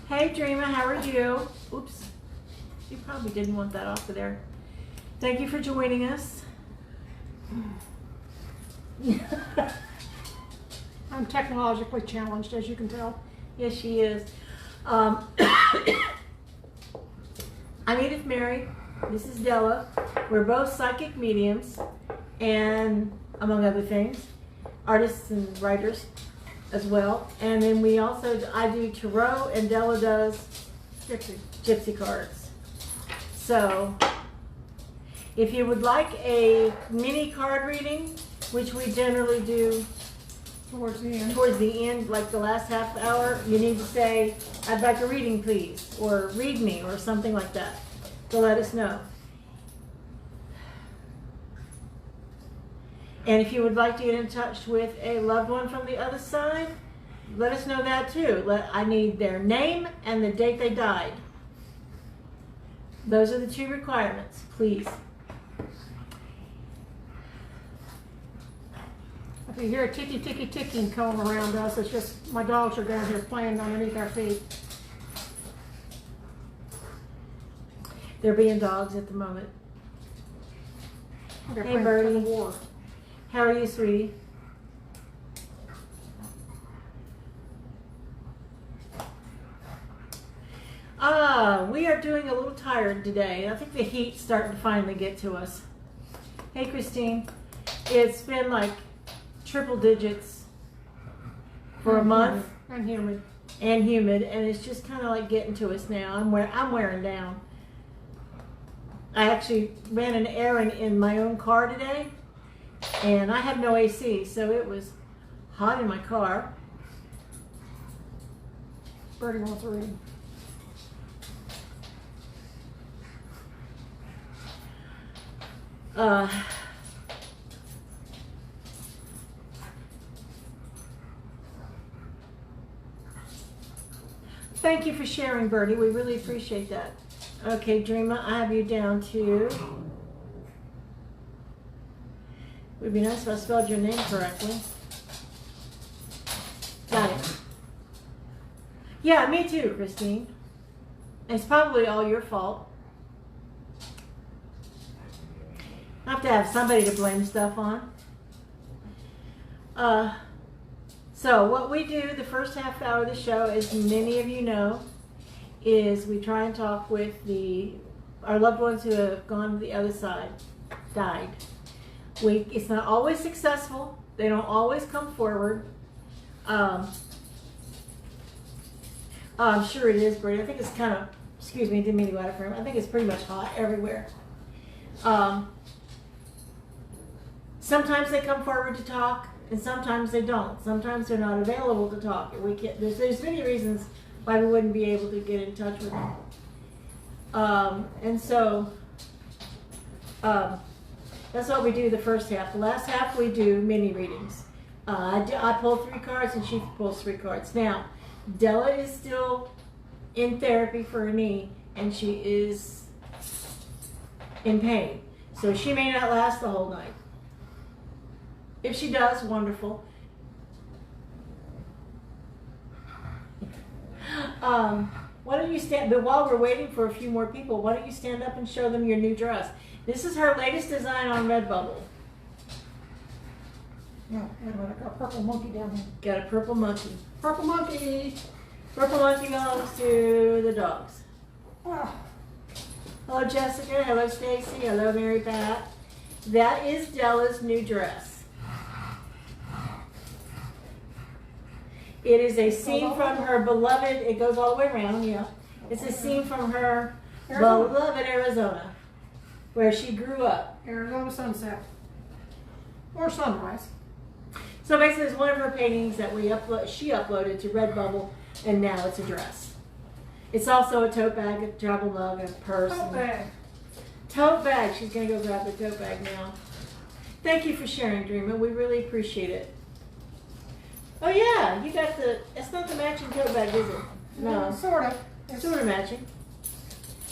Hey Dreama, how are you? Oops, you probably didn't want that off of there. Thank you for joining us. I'm technologically challenged, as you can tell. Yes, she is. I'm Edith Mary. This is Della. We're both psychic mediums and, among other things, artists and writers as well. And then we also, I do tarot and Della does gypsy cards. So, if you would like a mini card reading, which we generally do towards the end, like the last half hour, you need to say, I'd like a reading please, or read me, or something like that, to let us know. And if you would like to get in touch with a loved one from the other side, let us know that too. I need their name and the date they died. Those are the two requirements, please. If you hear a ticky, ticky, ticking comb around us, it's just my dogs are down here playing underneath our feet. They're being dogs at the moment. They're Hey, playing Birdie. tug of war. How are you, sweetie? We are doing a little tired today. I think the heat's starting to finally get to us. Hey, Christine. It's been like triple digits for a month. And humid. And humid, and it's just kind of like getting to us now. I'm wearing down. I actually ran an errand in my own car today, and I have no AC, so it was hot in my car. Birdie wants to read. Thank you for sharing, Birdie. We really appreciate that. Okay, Dreama, I have you down to... It would be nice if I spelled your name correctly. Got it. Yeah, me too, Christine. It's probably all your fault. I have to have somebody to blame stuff on. So what we do the first half hour of the show, as many of you know, is we try and talk with our loved ones who have gone to the other side, died. It's not always successful. They don't always come forward. I'm sure it is, Brady. I think it's kind of, excuse me, didn't mean to go out of frame. I think it's pretty much hot everywhere. Sometimes they come forward to talk, and sometimes they don't. Sometimes they're not available to talk. There's many reasons why we wouldn't be able to get in touch with them. And so that's what we do the first half. The last half we do mini readings. I pull 3 cards and she pulls 3 cards. Now, Della is still in therapy for her knee, and she is in pain. So she may not last the whole night. If she does, wonderful. Why don't you stand, but while we're waiting for a few more people, why don't you stand up and show them your new dress? This is her latest design on Redbubble. Yeah, wait a minute, I got a purple monkey down here. Got a purple monkey. Purple monkey! Purple monkey belongs to the dogs. Ah, Hello Jessica, hello Stacy, hello Mary Pat. That is Della's new dress. It is a scene from her beloved, it goes all the way around, yeah. It's a scene from her beloved Arizona, where she grew up. Arizona sunset. Or sunrise. So basically it's one of her paintings that she uploaded to Redbubble, and now it's a dress. It's also a tote bag, a travel mug, a purse. Tote bag. Tote bag, she's gonna go grab the tote bag now. Thank you for sharing, Dreama, we really appreciate it. Oh yeah, you got it's not the matching tote bag, is it? No. Sort of. It's Sort of matching.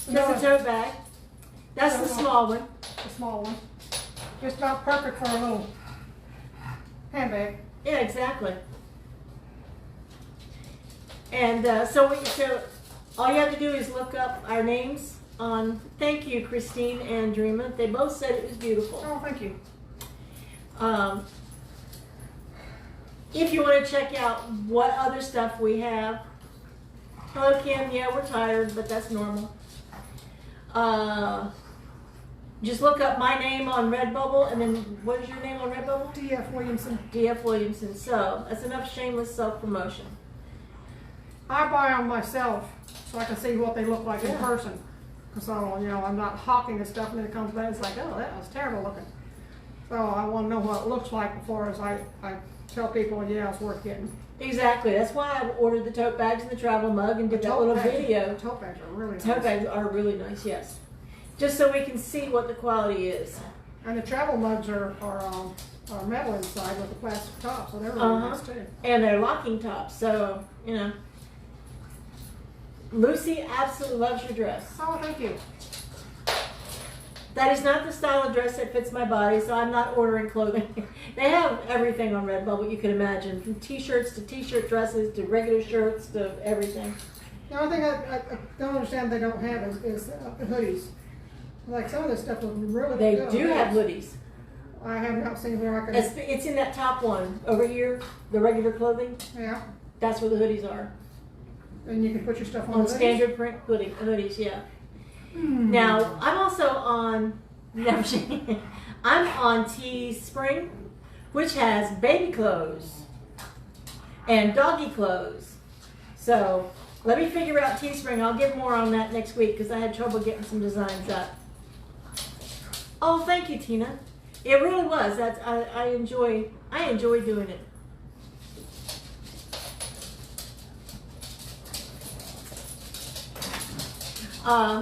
the Just a tote bag. That's the small one. The small one. Just about perfect for a little handbag. Yeah, exactly. And so all you have to do is look up our names on. Thank you, Christine and Dreama. They both said it was beautiful. Oh, thank you. If you want to check out what other stuff we have. Hello, Kim. Yeah, we're tired, but that's normal. Just look up my name on Redbubble, and then what is your name on Redbubble? D.F. Williamson. D.F. Williamson. So that's enough shameless self-promotion. I buy them myself so I can see what they look like in person. So, I'm not hawking the stuff and then it comes back, it's like, oh, that was terrible looking. So I want to know what it looks like before as I tell people, yeah, it's worth getting. Exactly. That's why I ordered the tote bags and the travel mug and did that little video. The tote bags are really nice. Tote bags are really nice, yes. Just so we can see what the quality is. And the travel mugs are metal inside with the plastic top, so they're really nice too. And they're locking tops, so, Lucy absolutely loves your dress. Oh, thank you. That is not the style of dress that fits my body, so I'm not ordering clothing. They have everything on Redbubble you can imagine, from t-shirts to t-shirt dresses to regular shirts to everything. The only thing I don't understand they don't have is hoodies. Like some of this stuff looks really good. They do have hoodies. I have not seen where I can. It's in that top one over here, the regular clothing. Yeah. That's where the hoodies are. And you can put your stuff On the standard print hoodies, yeah. Now I'm also on. I'm on Teespring, which has baby clothes and doggy clothes. So let me figure out Teespring. I'll get more on that next week because I had trouble getting some designs up. Oh, thank you, Tina. It really was. I enjoy doing it.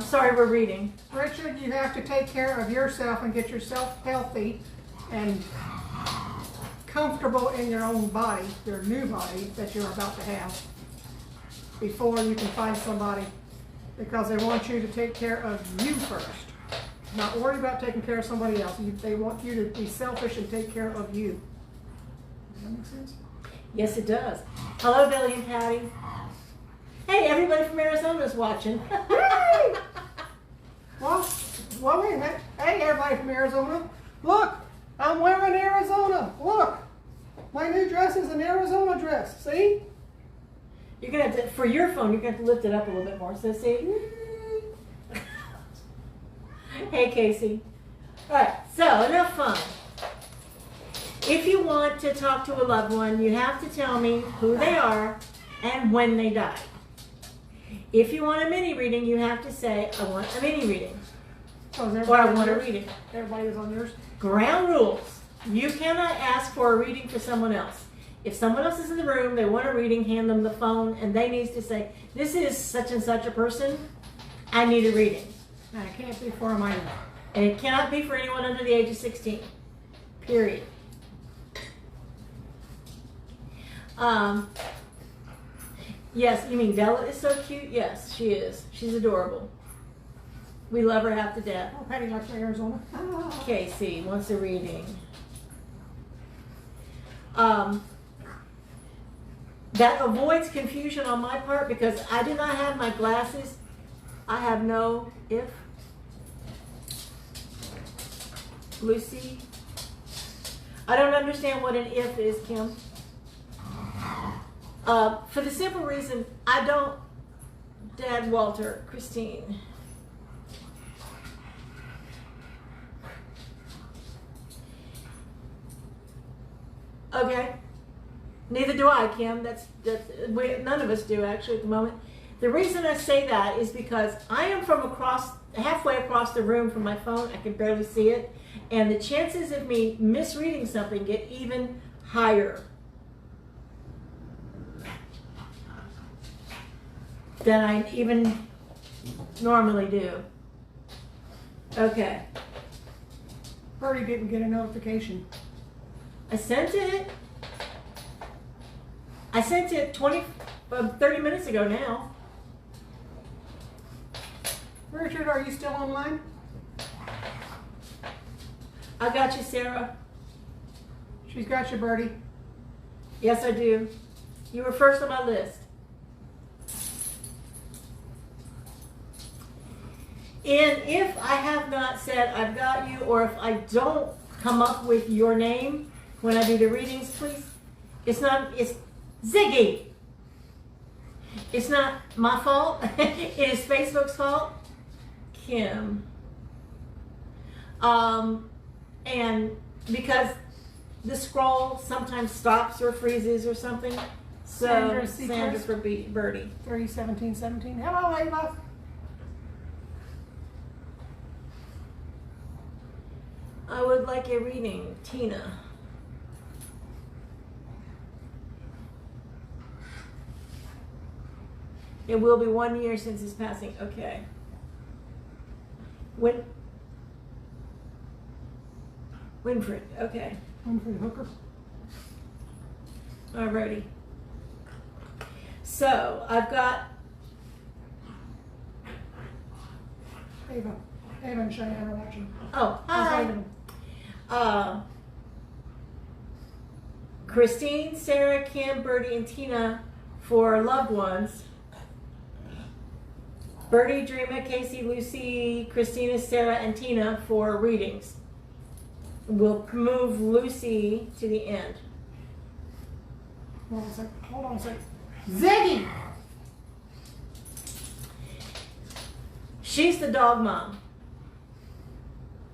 Sorry, we're reading. Richard, you have to take care of yourself and get yourself healthy and comfortable in your own body, your new body that you're about to have, before you can find somebody, because they want you to take care of you first. Not worry about taking care of somebody else. They want you to be selfish and take care of you. Does that make sense? Yes, it does. Hello, Billy and Patty. Hey, everybody from Arizona is watching. Hey! Well, wait a minute. Hey, everybody from Arizona. Look, I'm wearing Arizona. Look, my new dress is an Arizona dress. See? You're gonna have to, for your phone, you're gonna have to lift it up a little bit more. So see? Hey, Casey. All right, so enough fun. If you want to talk to a loved one, you have to tell me who they are and when they died. If you want a mini reading, you have to say, I want a mini reading. Or I want a reading. Everybody is on yours? Ground rules. You cannot ask for a reading for someone else. If someone else is in the room, they want a reading, hand them the phone, and they need to say, this is such and such a person, I need a reading. And it can't be for a minor. And it cannot be for anyone under the age of 16. Period. Yes, you mean Della is so cute? Yes, she is. She's adorable. We love her half to death. Oh, Patty likes Arizona. Casey wants a reading. That avoids confusion on my part because I do not have my glasses. I have no if. Lucy. I don't understand what an if is, Kim. For the simple reason, I don't, Dad, Walter, Christine. Okay. Neither do I, Kim. None of us do actually at the moment. The reason I say that is because I am from halfway across the room from my phone. I can barely see it. And the chances of me misreading something get even higher than I even normally do. Okay. Bertie didn't get a notification. I sent it. I sent it 30 minutes ago now. Richard, are you still online? I got you, Sarah. She's got you, Bertie. Yes, I do. You were first on my list. And if I have not said I've got you, or if I don't come up with your name when I do the readings, please. It's Ziggy. It's not my fault. It is Facebook's fault. Kim. And because the scroll sometimes stops or freezes or something. So Sandra for Birdie. 31717. Hello, Ava. I would like a reading, Tina. It will be 1 year since his passing. Okay. Winfred. Okay. Winfred Hooker. Alrighty. So I've got Ava and Cheyenne are watching. Oh, hi. Christine, Sarah, Kim, Birdie, and Tina for loved ones. Birdie, Dreama, Casey, Lucy, Christina, Sarah, and Tina for readings. We'll move Lucy to the end. Hold on a second. Ziggy! She's the dog mom.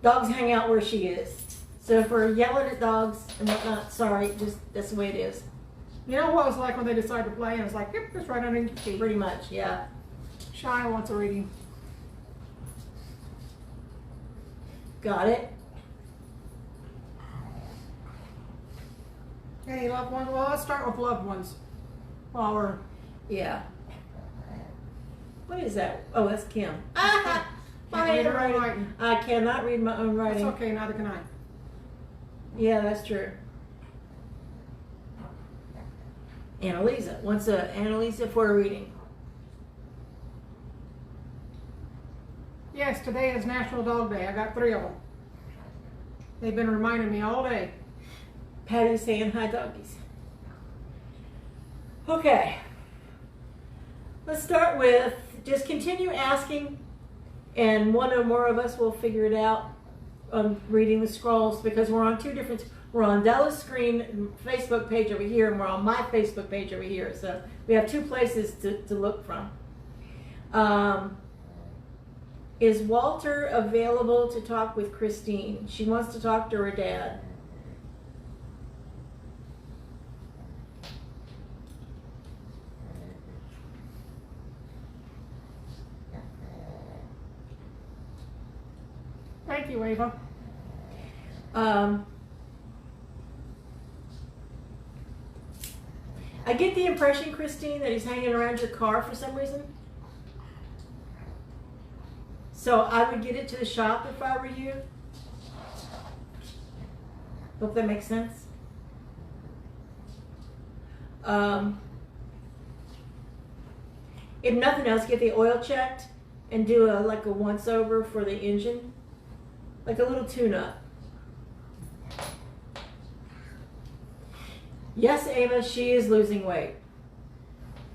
Dogs hang out where she is. So if we're yelling at dogs and whatnot, sorry, just that's the way it is. You know what it was like when they decided to play and it's like, yep, it's right underneath your feet. Pretty much, yeah. Shy wants a reading. Got it? Any loved ones? Well, let's start with loved ones. While we're... Yeah. What is that? Oh, that's Kim. Can't read her own writing. I cannot read my own writing. That's okay, neither can I. Yeah, that's true. Annalisa. Wants Annalisa for a reading. Yes, today is National Dog Day. I got 3 of them. They've been reminding me all day. Patty's saying hi, doggies. Okay. Let's start with just continue asking, and one or more of us will figure it out on reading the scrolls, because we're on 2 different. We're on Della's screen Facebook page over here, and we're on my Facebook page over here. So we have 2 places to look from. Is Walter available to talk with Christine? She wants to talk to her dad. Thank you, Ava. I get the impression, Christine, that he's hanging around your car for some reason. So I would get it to the shop if I were you. Hope that makes sense. If nothing else, get the oil checked and do like a once over for the engine, like a little tune-up. Yes, Ava, she is losing weight.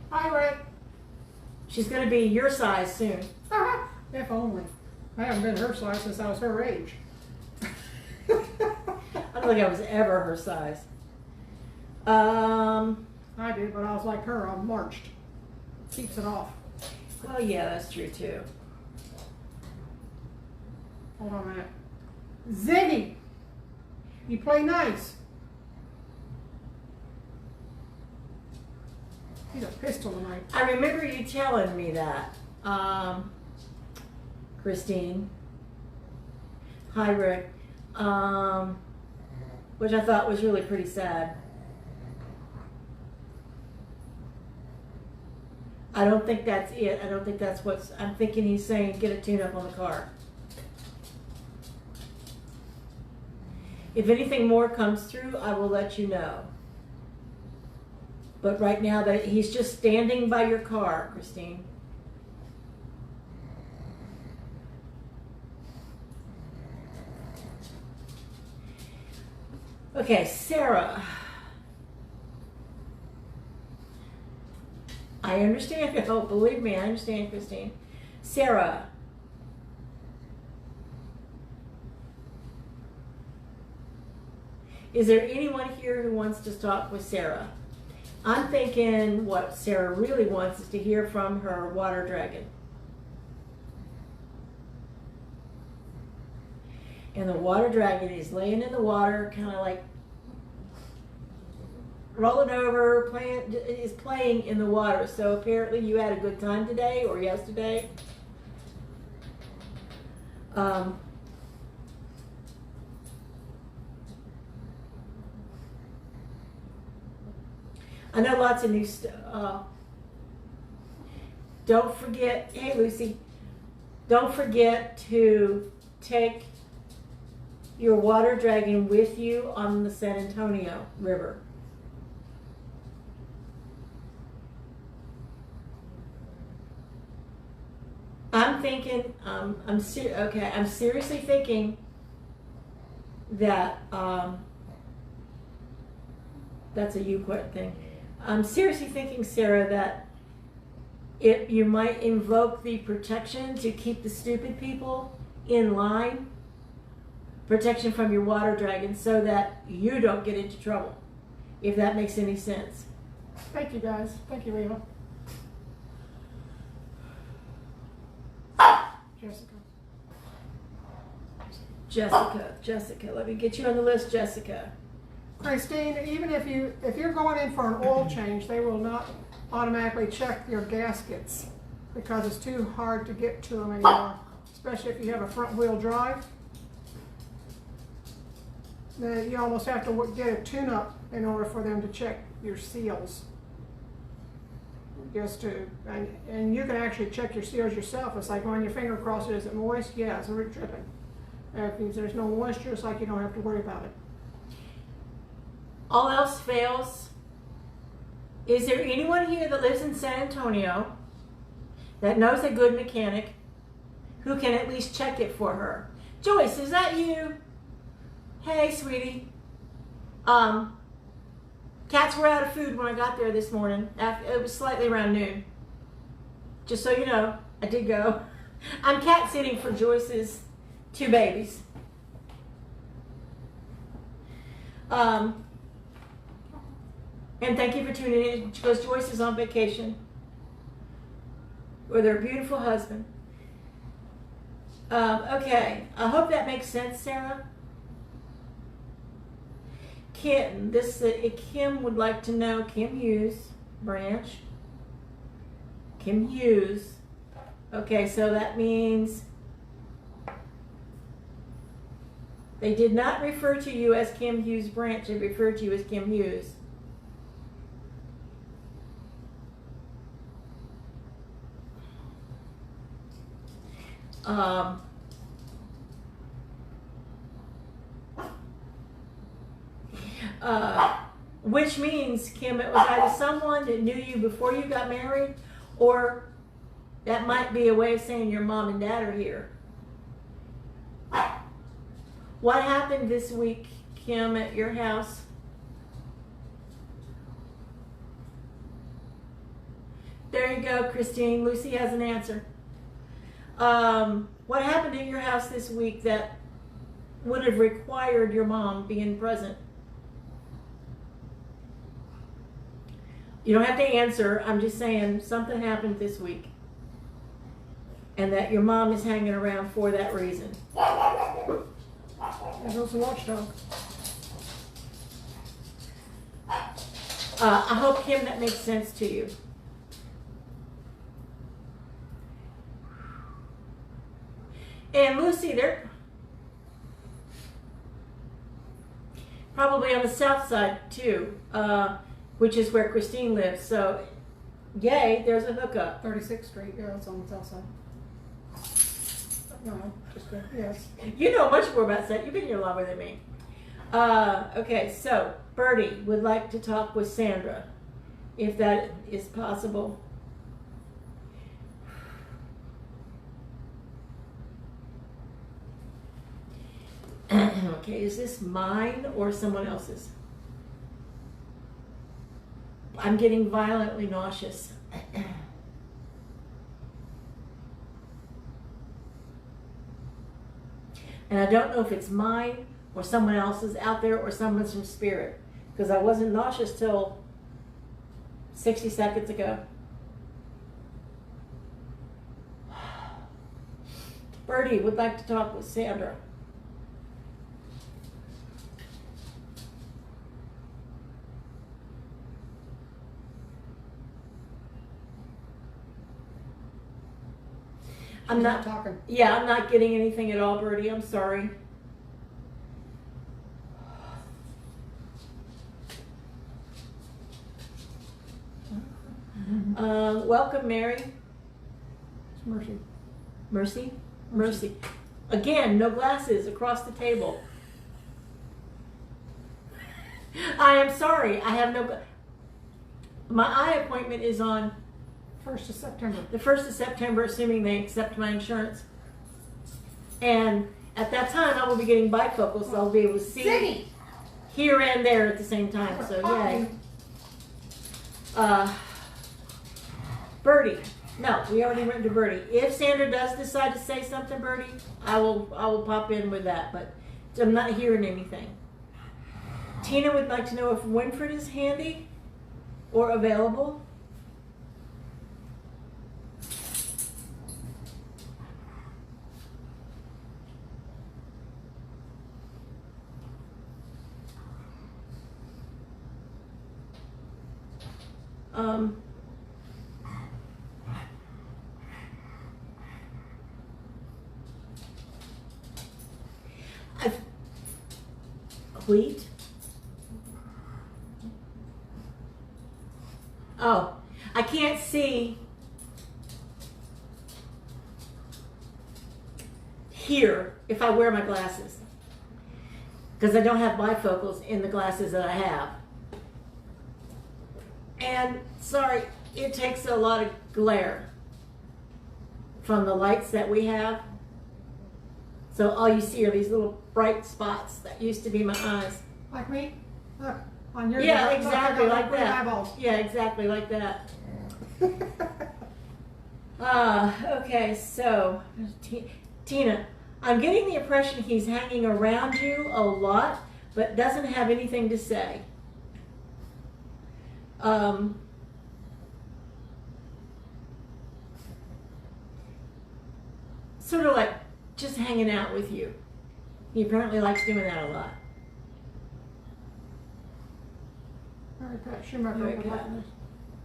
Hi, Rick. She's going to be your size soon. If only. I haven't been her size since I was her age. I don't think I was ever her size. I did, but I was like her. I marched. Keeps it off. Well, yeah, that's true too. Hold on a minute. Ziggy! You play nice. He's a pistol tonight. I remember you telling me that, Christine. Hi, Rick. Which I thought was really pretty sad. I don't think that's it. I don't think that's what's... I'm thinking he's saying get a tune-up on the car. If anything more comes through, I will let you know. But right now, that he's just standing by your car, Christine. Okay, Sarah. I understand. Oh, believe me, I understand, Christine. Sarah, Is there anyone here who wants to talk with Sarah? I'm thinking what Sarah really wants is to hear from her water dragon. And the water dragon is laying in the water, kind of like rolling over, playing in the water. So apparently you had a good time today or yesterday. I know lots of new stuff. Don't forget, hey Lucy, don't forget to take your water dragon with you on the San Antonio River. I'm thinking, I'm seriously thinking that, that's a you quit thing. I'm seriously thinking, Sarah, that you might invoke the protection to keep the stupid people in line, protection from your water dragon, so that you don't get into trouble, if that makes any sense. Thank you, guys. Thank you, Eva. Jessica, let me get you on the list, Jessica. Christine, even if you're going in for an oil change, they will not automatically check your gaskets because it's too hard to get to them anymore, especially if you have a front wheel drive. Then you almost have to get a tune-up in order for them to check your seals. And you can actually check your seals yourself. It's like when your finger across it, is it moist? Yeah, it's already dripping. If there's no moisture, it's like you don't have to worry about it. All else fails. Is there anyone here that lives in San Antonio that knows a good mechanic who can at least check it for her? Joyce, is that you? Hey, sweetie. Cats were out of food when I got there this morning. It was slightly around noon. Just so you know, I did go. I'm cat sitting for Joyce's 2 babies. And thank you for tuning in because Joyce is on vacation with her beautiful husband. Okay, I hope that makes sense, Sarah. Kim would like to know, Kim Hughes, branch. Kim Hughes. Okay, so that means they did not refer to you as Kim Hughes branch, they referred to you as Kim Hughes. Which means, Kim, it was either someone that knew you before you got married, or that might be a way of saying your mom and dad are here. What happened this week, Kim, at your house? There you go, Christine. Lucy has an answer. What happened at your house this week that would have required your mom being present? You don't have to answer. I'm just saying something happened this week and that your mom is hanging around for that reason. There goes the watchdog. I hope, Kim, that makes sense to you. And Lucy, they're probably on the south side too, which is where Christine lives. So, yay, there's a hookup. 36th Street, yeah, it's on the south side. No, just good. Yes. You know much more about that. You've been here longer than me. Okay, so Bertie would like to talk with Sandra, if that is possible. Okay, is this mine or someone else's? I'm getting violently nauseous. And I don't know if it's mine or someone else is out there, or someone's from spirit. Because I wasn't nauseous till 60 seconds ago. Birdie would like to talk with Sandra. I'm not talking. Yeah, I'm not getting anything at all, Birdie. I'm sorry. Welcome, Mary. It's Mercy. Mercy? Mercy. Again, no glasses across the table. I am sorry. I have no. My eye appointment is on 1st of September. the 1st of September, assuming they accept my insurance. And at that time, I will be getting bifocals, so I'll be able to see Ziggy! here and there at the same time. So, yay. Birdie. No, we already went to Birdie. If Sandra does decide to say something, Birdie, I will pop in with that, but I'm not hearing anything. Tina would like to know if Winfred is handy or available. Wheat? Oh, I can't see here if I wear my glasses because I don't have bifocals in the glasses that I have. And sorry, it takes a lot of glare from the lights that we have. So all you see are these little bright spots that used to be my eyes. Like me? Look, on your Yeah, look, exactly I got like green that. eyeballs. Yeah, exactly like that. Okay, so Tina, I'm getting the impression he's hanging around you a lot, but doesn't have anything to say. Sort of like just hanging out with you. He apparently likes doing that a lot. Mary Pat Schumacher Mary would Pat. like this.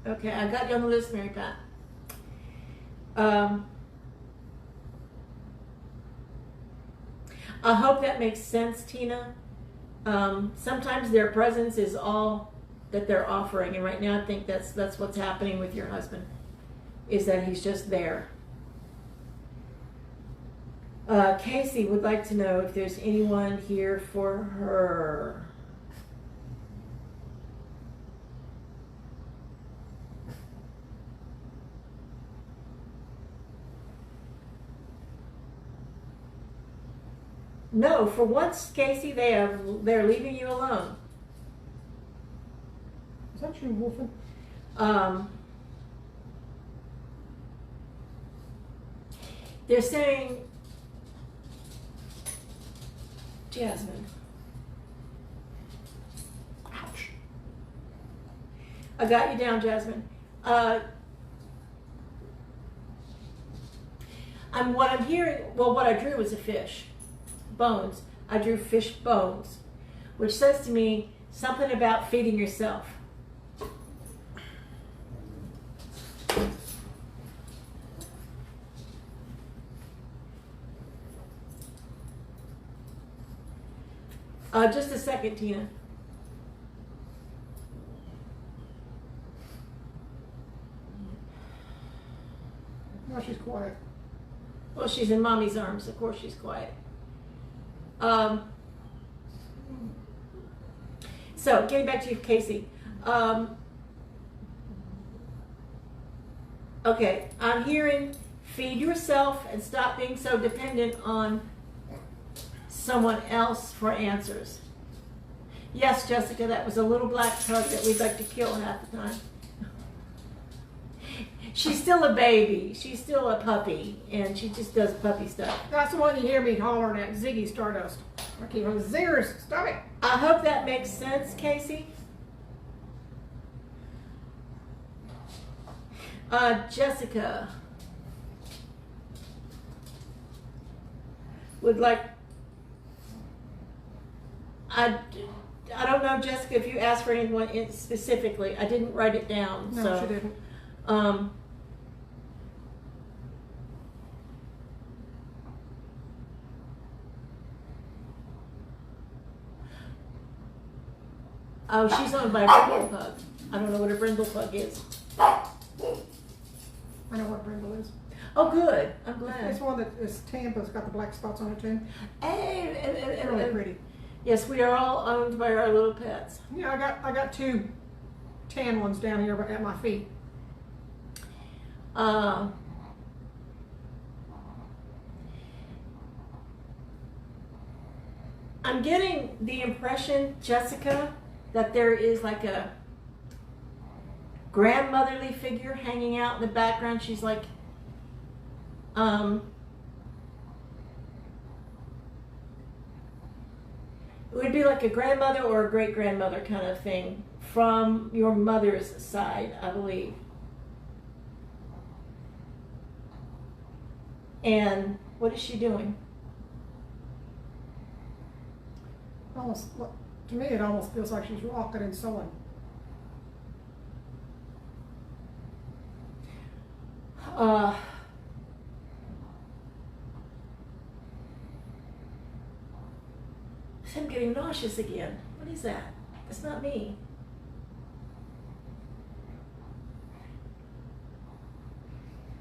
Okay, I got you on the list, Mary Pat. I hope that makes sense, Tina. Sometimes their presence is all that they're offering, and right now I think that's what's happening with your husband, is that he's just there. Casey would like to know if there's anyone here for her. No, for once, Casey, they're leaving you alone. Is that you, Wolfen? They're saying, Jasmine. Ouch. I got you down, Jasmine. What I'm hearing, well, what I drew was a fish. Bones. I drew fish bones, which says to me something about feeding yourself. Just a second, Tina. No, she's quiet. Well, she's in mommy's arms. Of course she's quiet. So, getting back to you, Casey. Okay, I'm hearing feed yourself and stop being so dependent on someone else for answers. Yes, Jessica, that was a little black tug that we'd like to kill half the time. She's still a baby. She's still a puppy, and she just does puppy stuff. That's the one you hear me hollering at, Ziggy Stardust. I keep on zingers. Stop it. I hope that makes sense, Casey. Jessica would like, I don't know, Jessica, if you asked for anyone specifically. I didn't write it down. No, so, she didn't. Oh, she's owned by a brindle pug. I don't know what a brindle pug is. I know what brindle is. Oh, good. I'm glad. It's one that is tan, but it's got the black spots on it too. Hey, It's really pretty. Yes, we are all owned by our little pets. Yeah, I got 2 tan ones down here at my feet. I'm getting the impression, Jessica, that there is like a grandmotherly figure hanging out in the background. She's like, it would be like a grandmother or a great-grandmother kind of thing from your mother's side, I believe. And what is she doing? Almost, to me, it almost feels like she's walking and sewing. I'm getting nauseous again. What is that? It's not me.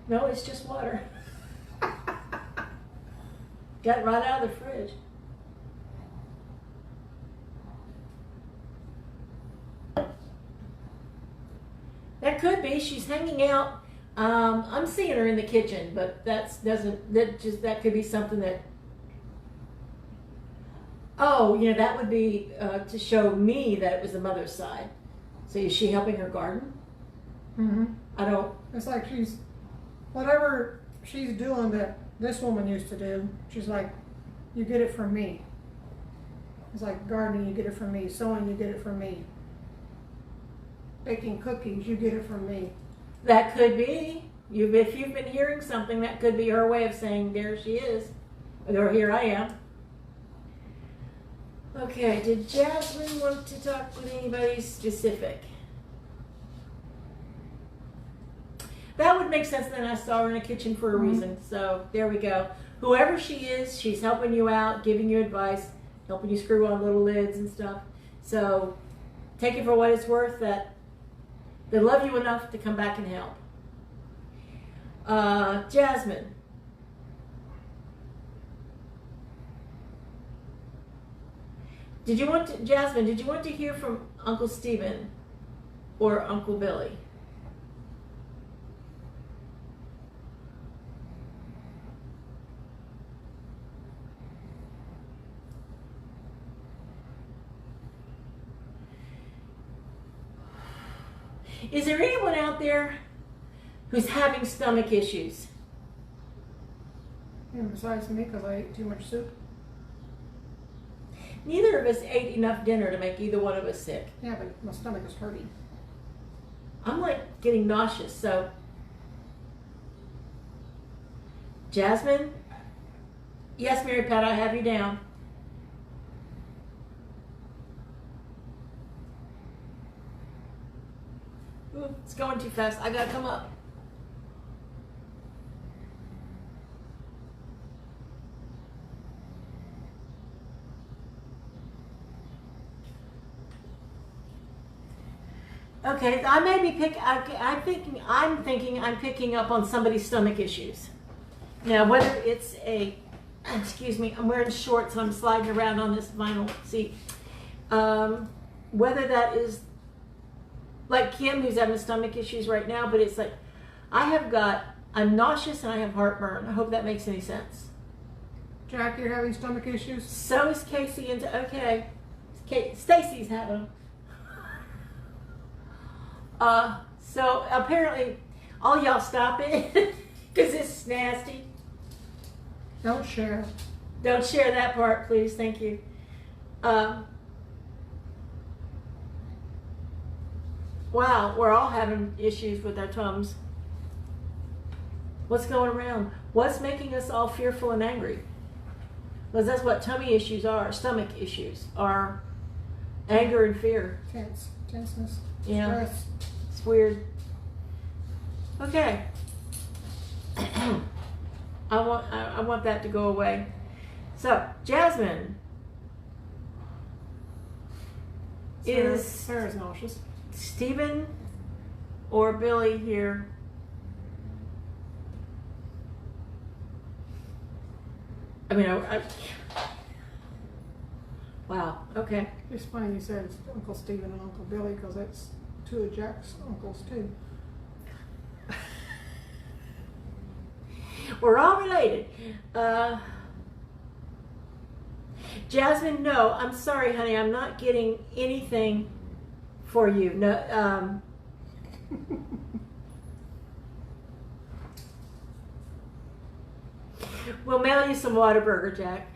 No, it's just water. Got it right out of the fridge. That could be. She's hanging out. I'm seeing her in the kitchen, but that could be something that. Oh, you know, that would be to show me that it was the mother's side. So is she helping her garden? Mm-hmm. I don't. It's like whatever she's doing that this woman used to do, she's like, you get it from me. It's like gardening, you get it from me. Sewing, you get it from me. Baking cookies, you get it from me. That could be. If you've been hearing something, that could be her way of saying, there she is. Or here I am. Okay, did Jasmine want to talk with anybody specific? That would make sense. Then I saw her in the kitchen for a reason. So there we go. Whoever she is, she's helping you out, giving you advice, helping you screw on little lids and stuff. So take it for what it's worth, that they love you enough to come back and help. Jasmine. Jasmine, did you want to hear from Uncle Stephen or Uncle Billy? Is there anyone out there who's having stomach issues? Yeah, besides me, because I ate too much soup. Neither of us ate enough dinner to make either one of us sick. Yeah, but my stomach is hurting. I'm like getting nauseous, so. Jasmine? Yes, Mary Pat, I have you down. Ooh, it's going too fast. I gotta come up. Okay, I may be I'm thinking I'm picking up on somebody's stomach issues. Now, whether it's excuse me, I'm wearing shorts, so I'm sliding around on this vinyl seat. Whether that is like Kim, who's having stomach issues right now, but it's like, I'm nauseous and I have heartburn. I hope that makes any sense. Jack, you're having stomach issues? So is Casey, and okay, Stacy's having them. So apparently, all y'all stop it, because it's nasty. Don't share. Don't share that part, please. Thank you. Wow, we're all having issues with our tums. What's going around? What's making us all fearful and angry? Because that's what tummy issues are. Stomach issues are anger and fear. Tenseness, Yeah. stress. It's weird. Okay. I want that to go away. So, Jasmine is Sarah's nauseous. Stephen or Billy here? I mean, wow. Okay. It's funny you said it's Uncle Stephen and Uncle Billy because that's two of Jack's uncles too. We're all related. Jasmine, no, I'm sorry, honey. I'm not getting anything for you. No. We'll mail you some Whataburger, Jack.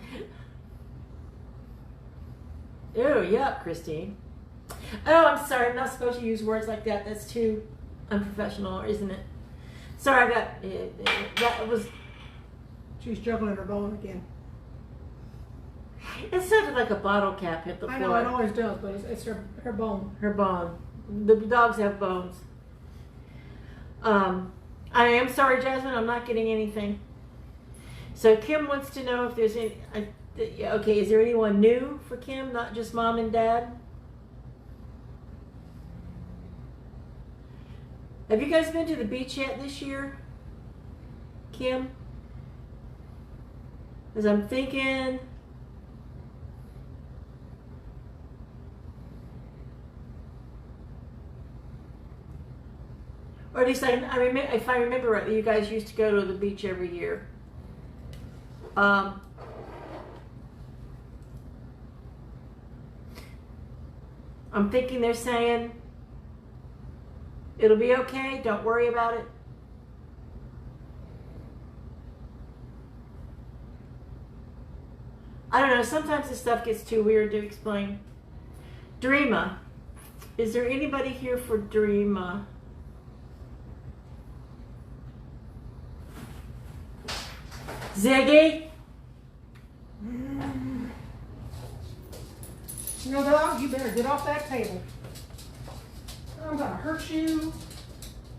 Ew, yuck, Christine. Oh, I'm sorry. I'm not supposed to use words like that. That's too unprofessional, isn't it? Sorry, I got that was. She's juggling her bone again. It sounded like a bottle cap hit the floor. I know, it always does, but it's her bone. Her bone. The dogs have bones. I am sorry, Jasmine. I'm not getting anything. So Kim wants to know if there's any. Okay, is there anyone new for Kim? Not just mom and dad? Have you guys been to the beach yet this year, Kim? As I'm thinking. Or at least I remember, if I remember rightly, you guys used to go to the beach every year. I'm thinking they're saying it'll be okay, don't worry about it. I don't know, sometimes this stuff gets too weird to explain. Dreama. Is there anybody here for Dreama? Ziggy? You know, dog, you better get off that table. I'm gonna hurt you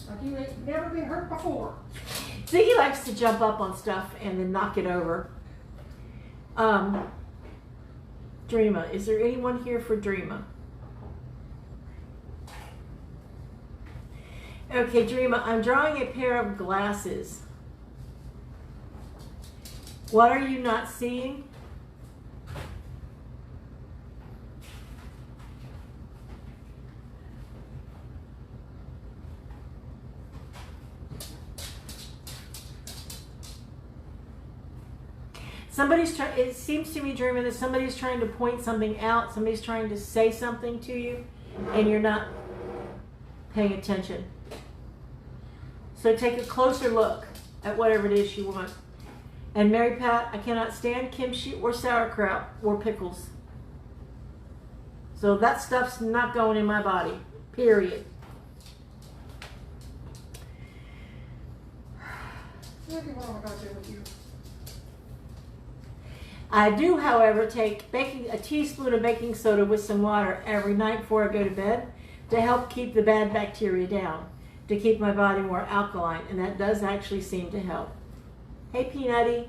like you ain't never been hurt before. Ziggy likes to jump up on stuff and then knock it over. Dreama. Is there anyone here for Dreama? Okay, Dreama, I'm drawing a pair of glasses. What are you not seeing? Somebody's trying, it seems to me, Dreama, that somebody's trying to point something out, somebody's trying to say something to you, and you're not paying attention. So take a closer look at whatever it is you want. And Mary Pat, I cannot stand kimchi or sauerkraut or pickles. So that stuff's not going in my body, period. What am I gonna do with you? I do, however, take a teaspoon of baking soda with some water every night before I go to bed to help keep the bad bacteria down, to keep my body more alkaline, and that does actually seem to help. Hey, Peanutty.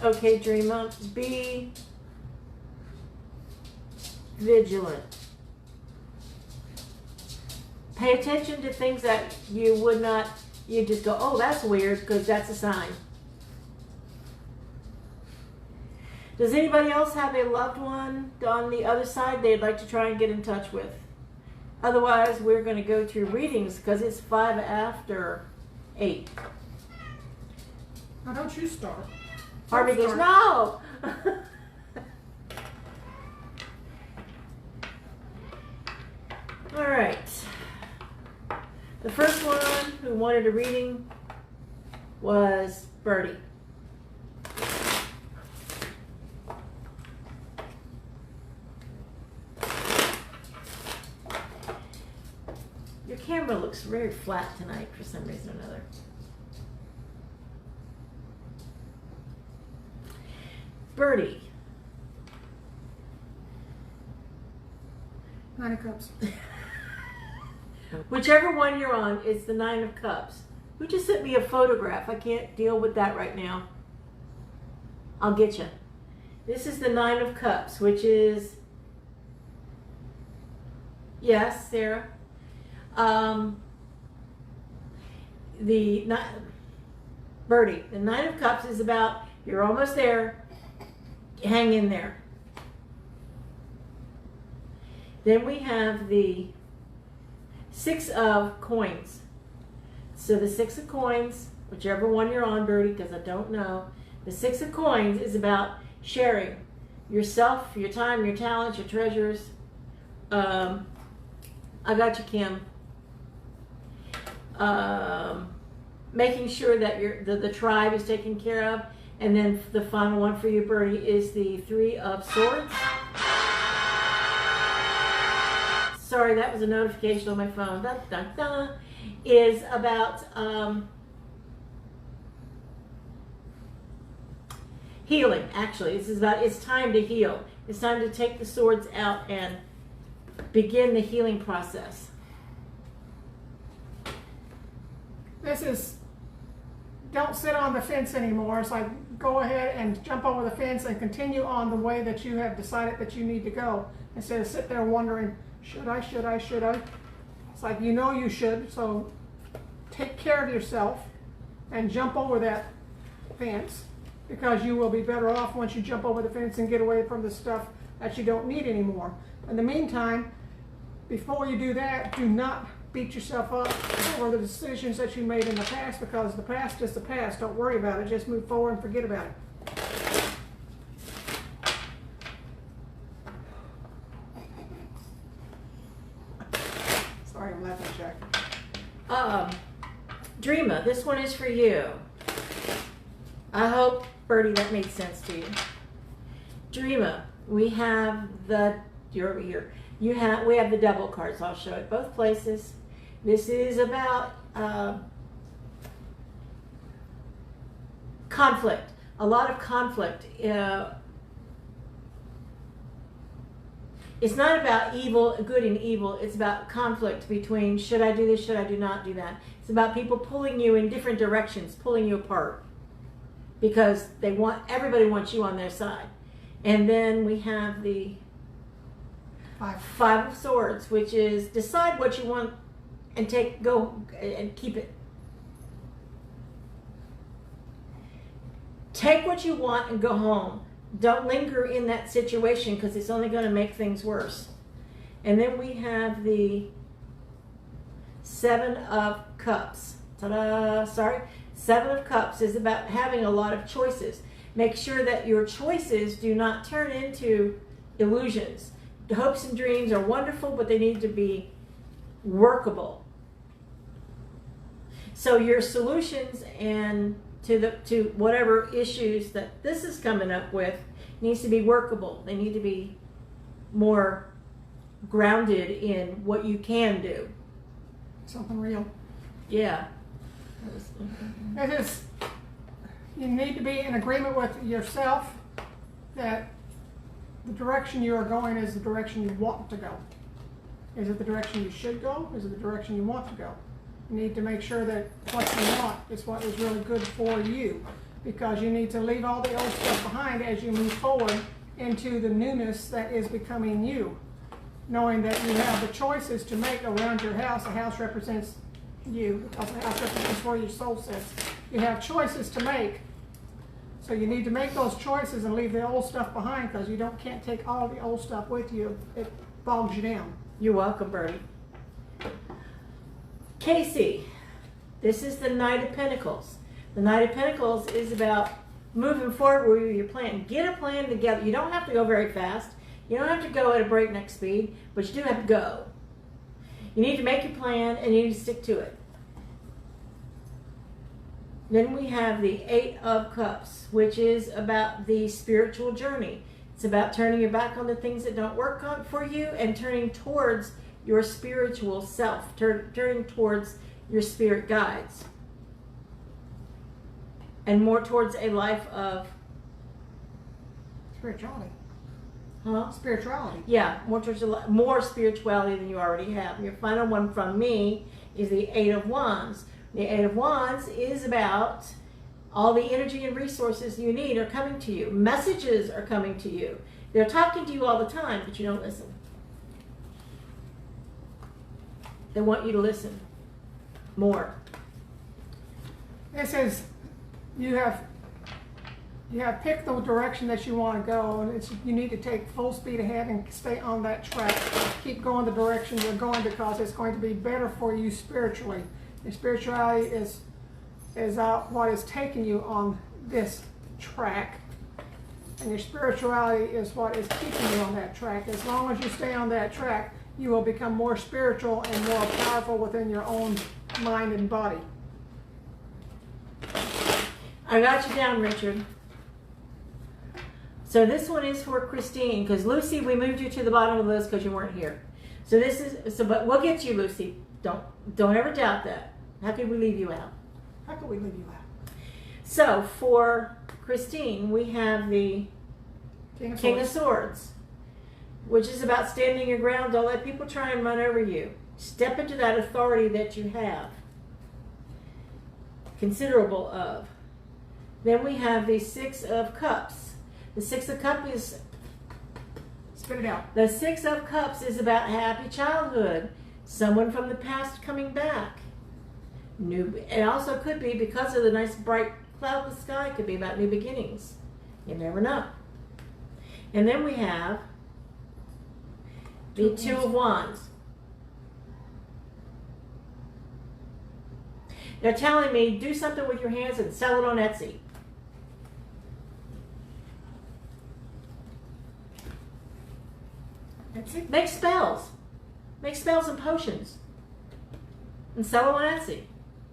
Okay, Dreama, be vigilant. Pay attention to things that you would not, you just go, oh, that's weird, because that's a sign. Does anybody else have a loved one on the other side they'd like to try and get in touch with? Otherwise, we're going to go to readings because it's 5 after 8. Now don't you start. Harvey goes, no! wanted a reading was Birdie. Your camera looks very flat tonight for some reason or another. Birdie. 9 of Cups. Whichever one you're on, it's the 9 of Cups. Who just sent me a photograph? I can't deal with that right now. I'll get you. This is the 9 of Cups, which is, yes, Sarah. Birdie, the 9 of Cups is about, you're almost there, hang in there. Then we have the 6 of Coins. So the 6 of Coins, whichever one you're on, Birdie, because I don't know. The 6 of Coins is about sharing yourself, your time, your talents, your treasures. I got you, Kim. Making sure that the tribe is taken care of. And then the final one for you, Birdie, is the 3 of Swords. Sorry, that was a notification on my phone. Dun, dun, dun. Is about healing, actually. This is about, it's time to heal. It's time to take the swords out and begin the healing process. This is, don't sit on the fence anymore. It's like, go ahead and jump over the fence and continue on the way that you have decided that you need to go. Instead of sit there wondering, should I? It's like, you know you should, so take care of yourself and jump over that fence, because you will be better off once you jump over the fence and get away from the stuff that you don't need anymore. In the meantime, before you do that, do not beat yourself up over the decisions that you made in the past, because the past is the past. Don't worry about it. Just move forward and forget about it. Sorry, I'm laughing, Jack. Dreama, this one is for you. I hope, Birdie, that made sense to you. Dreama, we have you're over here. We have the Devil cards. I'll show it both places. This is about conflict. A lot of conflict. It's not about evil, good and evil. It's about conflict between, should I do this, should I do not do that. It's about people pulling you in different directions, pulling you apart, because everybody wants you on their side. And then we have the 5 of Swords, which is decide what you want and go and keep it. Take what you want and go home. Don't linger in that situation, because it's only going to make things worse. And then we have the 7 of Cups. Ta-da! Sorry. 7 of Cups is about having a lot of choices. Make sure that your choices do not turn into illusions. The hopes and dreams are wonderful, but they need to be workable. So your solutions and to whatever issues that this is coming up with needs to be workable. They need to be more grounded in what you can do. Something real. Yeah. It is, you need to be in agreement with yourself that the direction you are going is the direction you want to go. Is it the direction you should go? Is it the direction you want to go? You need to make sure that what you want is what is really good for you, because you need to leave all the old stuff behind as you move forward into the newness that is becoming you. Knowing that you have the choices to make around your house. The house represents you, because the house represents where your soul sits. You have choices to make. So you need to make those choices and leave the old stuff behind, because you can't take all the old stuff with you. It bogs you down. You're welcome, Birdie. Casey, this is the Knight of Pentacles. The Knight of Pentacles is about moving forward with your plan. Get a plan together. You don't have to go very fast. You don't have to go at a breakneck speed, but you do have to go. You need to make your plan and you need to stick to it. Then we have the Eight of Cups, which is about the spiritual journey. It's about turning your back on the things that don't work for you and turning towards your spiritual self, turning towards your spirit guides. And more towards a life of spirituality. Huh? Spirituality. Yeah, more towards more spirituality than you already have. Your final one from me is the Eight of Wands. The Eight of Wands is about all the energy and resources you need are coming to you. Messages are coming to you. They're talking to you all the time, but you don't listen. They want you to listen more. It says you have picked the direction that you want to go, and you need to take full speed ahead and stay on that track. Keep going the direction you're going because it's going to be better for you spiritually. Your spirituality is what is taking you on this track, and your spirituality is what is keeping you on that track. As long as you stay on that track, you will become more spiritual and more powerful within your own mind and body. I got you down, Richard. So this one is for Christine, because Lucy, we moved you to the bottom of the list because you weren't here. So this is but we'll get you, Lucy. Don't ever doubt that. How could we leave you out? How could we leave you out? So for Christine, we have the King of Swords, which is about standing your ground. Don't let people try and run over you. Step into that authority that you have, considerable of. Then we have the Six of Cups. The Six of Cups is... Spit it out. The Six of Cups is about happy childhood. Someone from the past coming back. New. It also could be, because of the nice bright cloudless sky, could be about new beginnings. You never know. And then we have the Two of Wands. They're telling me, do something with your hands and sell it on Etsy. Etsy? Make spells. Make spells and potions. And sell them on Etsy.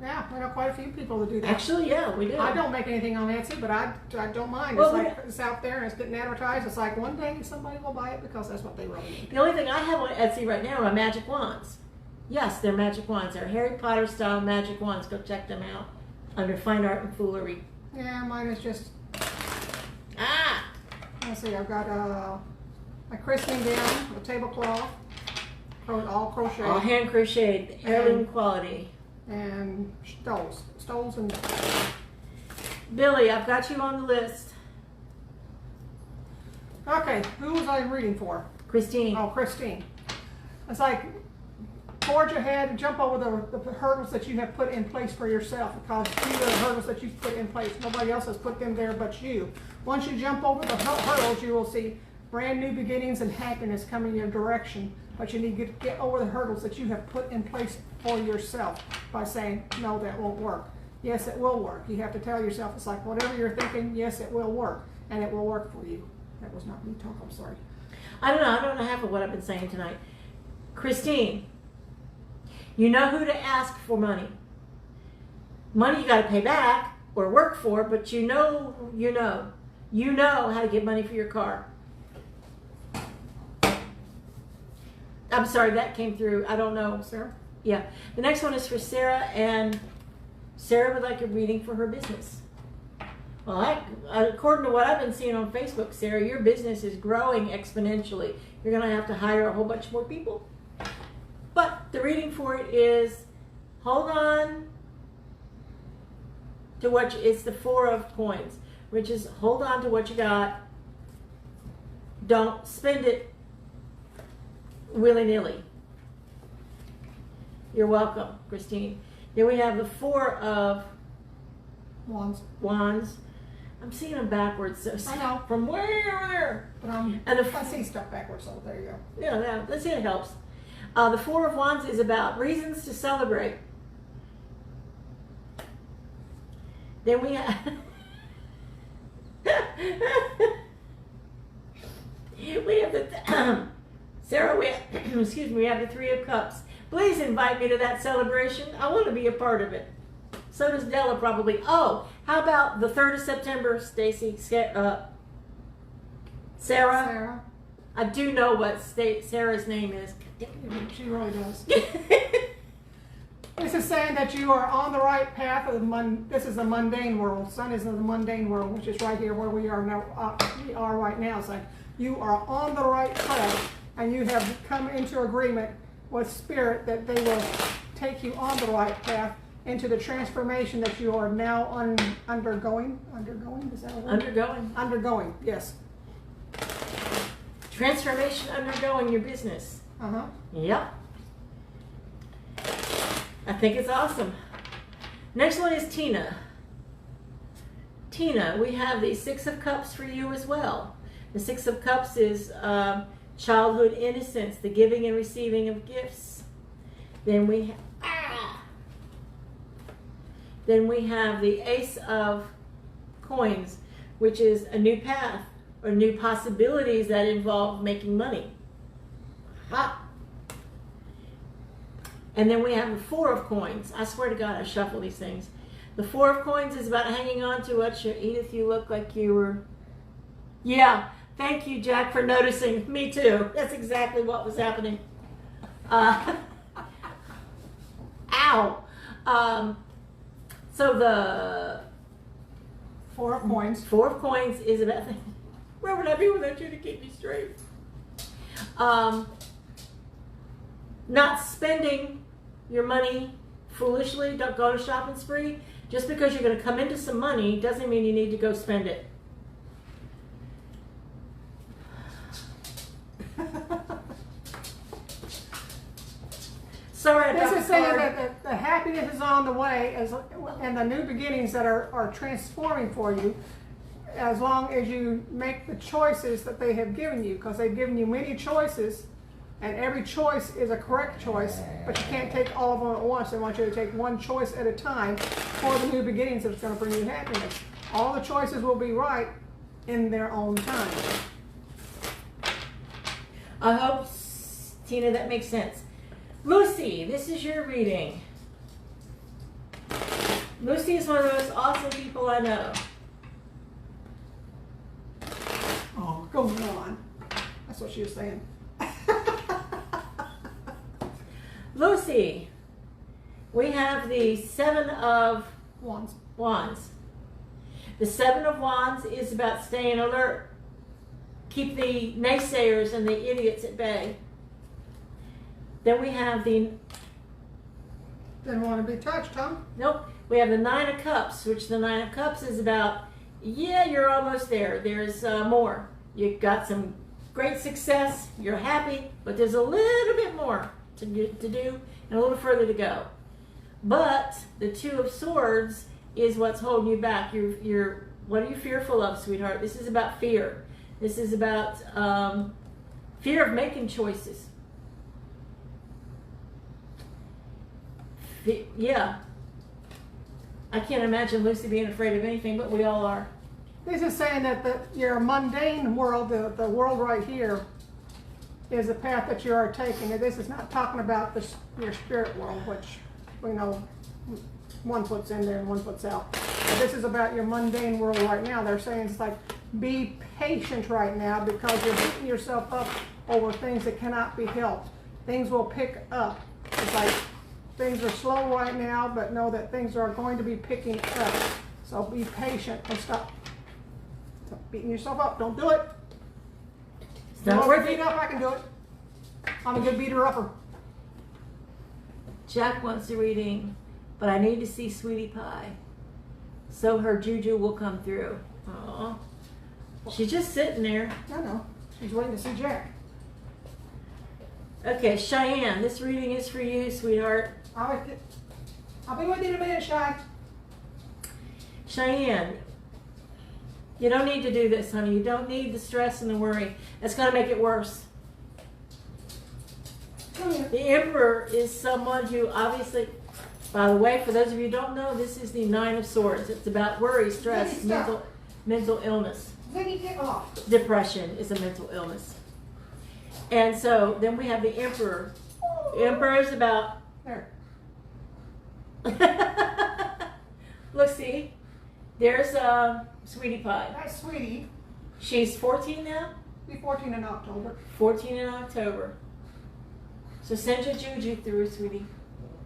Yeah, we know quite a few people that do that. Actually, yeah, we do. I don't make anything on Etsy, but I don't mind. Well, It's out there and it's getting advertised. It's like one day somebody will buy it because that's what they really need. The only thing I have on Etsy right now are magic wands. Yes, they're magic wands. They're Harry Potter style magic wands. Go check them out under Fine Art and Foolery. Yeah, mine is just... Ah! Let's see, I've got a Christine down, a tablecloth, all crochet. All hand crocheted, heirloom quality. And stoles and... Billy, I've got you on the list. Okay, who was I reading for? Christine. Oh, Christine. It's like, forge ahead and jump over the hurdles that you have put in place for yourself, because these are the hurdles that you've put in place. Nobody else has put them there but you. Once you jump over the hurdles, you will see brand new beginnings and happiness coming your direction. But you need to get over the hurdles that you have put in place for yourself by saying, no, that won't work. Yes, it will work. You have to tell yourself, it's like whatever you're thinking, yes, it will work. And it will work for you. That was not me talk, I'm sorry. I don't know half of what I've been saying tonight. Christine, you know who to ask for money. Money you got to pay back or work for, but you know how to get money for your car. I'm sorry, that came through. I don't know. Sarah? Yeah. The next one is for Sarah, and Sarah would like a reading for her business. Well, according to what I've been seeing on Facebook, Sarah, your business is growing exponentially. You're going to have to hire a whole bunch more people. But the reading for it is, hold on to what it's the Four of Coins, which is hold on to what you got. Don't spend it willy-nilly. You're welcome, Christine. Then we have the Four of Wands. I'm seeing them backwards. So I know. From way over there. But And I see stuff backwards, so there you go. Yeah, let's see, it helps. The Four of Wands is about reasons to celebrate. Then we have we have the Sarah. We have the Three of Cups. Please invite me to that celebration. I want to be a part of it. So does Della probably. Oh, how about the 3rd of September, Stacy? Sarah? Sarah. I do know what Sarah's name is. She really does. This is saying that you are on the right path of this is the mundane world. Sun is in the mundane world, which is right here where we are now. We are right now. It's like you are on the right track, and you have come into agreement with Spirit that they will take you on the right path into the transformation that you are now undergoing. Undergoing, is that a word? Undergoing. Undergoing, yes. Transformation undergoing your business. Uh-huh. Yep. I think it's awesome. Next one is Tina. Tina, we have the 6 of Cups for you as well. The 6 of Cups is childhood innocence, the giving and receiving of gifts. Then we have the Ace of Coins, which is a new path or new possibilities that involve making money. Ha! And then we have the 4 of Coins. I swear to God, I shuffle these things. The 4 of Coins is about hanging on to what Edith, you look like you were... Yeah, thank you, Jack, for noticing. Me too. That's exactly what was happening. Ow! So the 4 of Coins. 4 of Coins is about... Where would I be without you to keep me straight? Not spending your money foolishly. Don't go on a shopping spree. Just because you're going to come into some money doesn't mean you need to go spend it. Sorry about This is saying that the happiness is on the way and the new beginnings that are transforming for you as long as you make the choices that they have given you, because they've given you many choices. And every choice is a correct choice, but you can't take all of them at once. They want you to take one choice at a time for the new beginnings that's going to bring you happiness. All the choices will be right in their own time. I hope, Tina, that makes sense. Lucy, this is your reading. Lucy is one of the most awesome people I know. Oh, go on. That's what she was saying. Lucy, we have the 7 of Wands. The 7 of Wands is about staying alert. Keep the naysayers and the idiots at bay. Then we have the... Didn't want to be touched, huh? Nope. We have the 9 of Cups, which the 9 of Cups is about, yeah, you're almost there. There's more. You've got some great success. You're happy, but there's a little bit more to do and a little further to go. But the 2 of Swords is what's holding you back. What are you fearful of, sweetheart? This is about fear. This is about fear of making choices. Yeah. I can't imagine Lucy being afraid of anything, but we all are. This is saying that your mundane world, the world right here, is the path that you are taking. And this is not talking about your spirit world, which we know one foot's in there and one foot's out. But this is about your mundane world right now. They're saying it's like, be patient right now because you're beating yourself up over things that cannot be helped. Things will pick up. It's like things are slow right now, but know that things are going to be picking up. So be patient and stop beating yourself up. Don't do it. Not worth beat it. up, I can do it. I'm a good beater-upper. Jack wants a reading, but I need to see Sweetie Pie, so her juju will come through. Aww. She's just sitting there. No. She's waiting to see Jack. Okay, Cheyenne, this reading is for you, sweetheart. I'll be with you in a minute, Shy. Cheyenne, you don't need to do this, honey. You don't need the stress and the worry. It's going to make it worse. Come here. The Emperor is someone who obviously, by the way, for those of you who don't know, this is the 9 of Swords. It's about worry, stress, mental illness. Ziggy, get off. Depression is a mental illness. And so then we have the Emperor. The Emperor is about... There. Look, see, there's Sweetie Pie. That's Sweetie. She's 14 now? Be 14 in October. 14 in October. So send your juju through, Sweetie.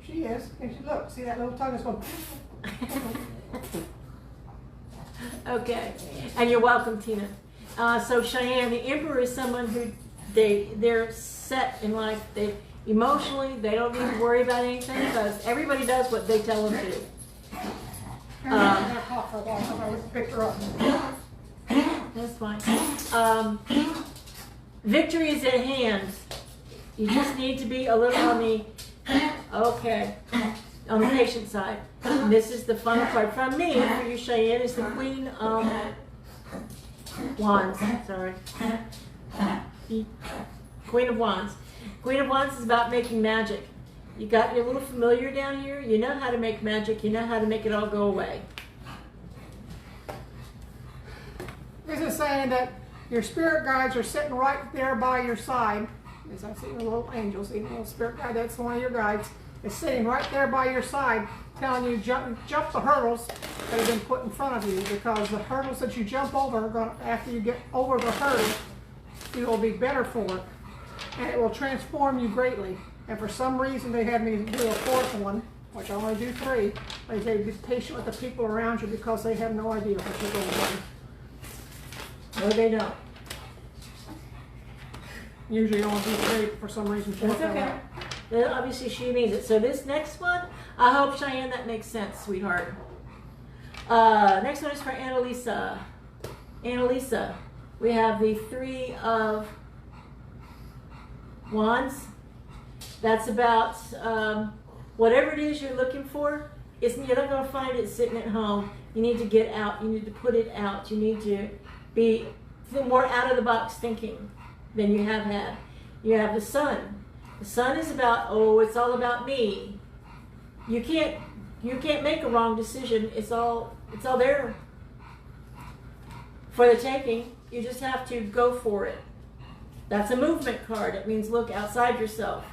She is. And she, look, see that little tongue is going. Okay, and you're welcome, Tina. So Cheyenne, the Emperor is someone who they're set in life. They emotionally they don't need to worry about anything because everybody does what they tell them to do. I'm going to cough for a while, so I would pick her up. That's fine. Victory is at hand. You just need to be a little on the patient side. And this is the final card from me for you, Cheyenne. Is the Queen of Wands. Sorry, Queen of Wands. Queen of Wands is about making magic. You got your little familiar down here. You know how to make magic. You know how to make it all go away. This is saying that your spirit guides are sitting right there by your side. As I see the little angels, the little spirit guide, that's one of your guides, is sitting right there by your side, telling you jump the hurdles that have been put in front of you, because the hurdles that you jump over are going to, after you get over the hurdle, you will be better for it, and it will transform you greatly. And for some reason, they had me do a fourth one, which I only do 3. They say be patient with the people around you because they have no idea what you're going to do. No, they don't. Usually only do 3 for some reason. That's okay. Then obviously she means it. So this next one, I hope, Cheyenne, that makes sense, sweetheart. Next one is for Annalisa. Annalisa, we have the 3 of Wands. That's about whatever it is you're looking for. You're not going to find it sitting at home. You need to get out. You need to put it out. You need to be more out of the box thinking than you have had. You have the Sun. The Sun is about, it's all about me. You can't make a wrong decision. It's all there for the taking. You just have to go for it. That's a movement card. It means look outside yourself.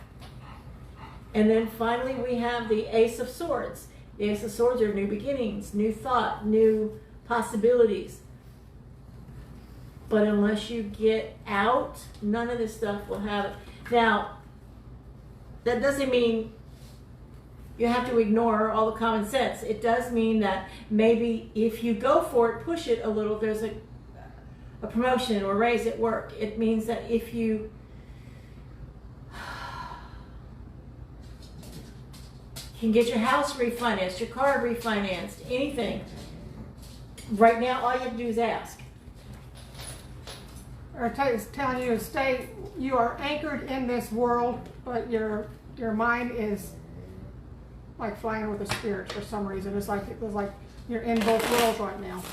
And then finally we have the Ace of Swords. The Ace of Swords are new beginnings, new thought, new possibilities. But unless you get out, none of this stuff will have it. Now, that doesn't mean you have to ignore all the common sense. It does mean that maybe if you go for it, push it a little, there's a promotion or raise at work. It means that if you can get your house refinanced, your car refinanced, anything, right now all you have to do is ask. Or telling you to stay, you are anchored in this world, but your mind is like flying with the spirits for some reason. It was like you're in both worlds right now.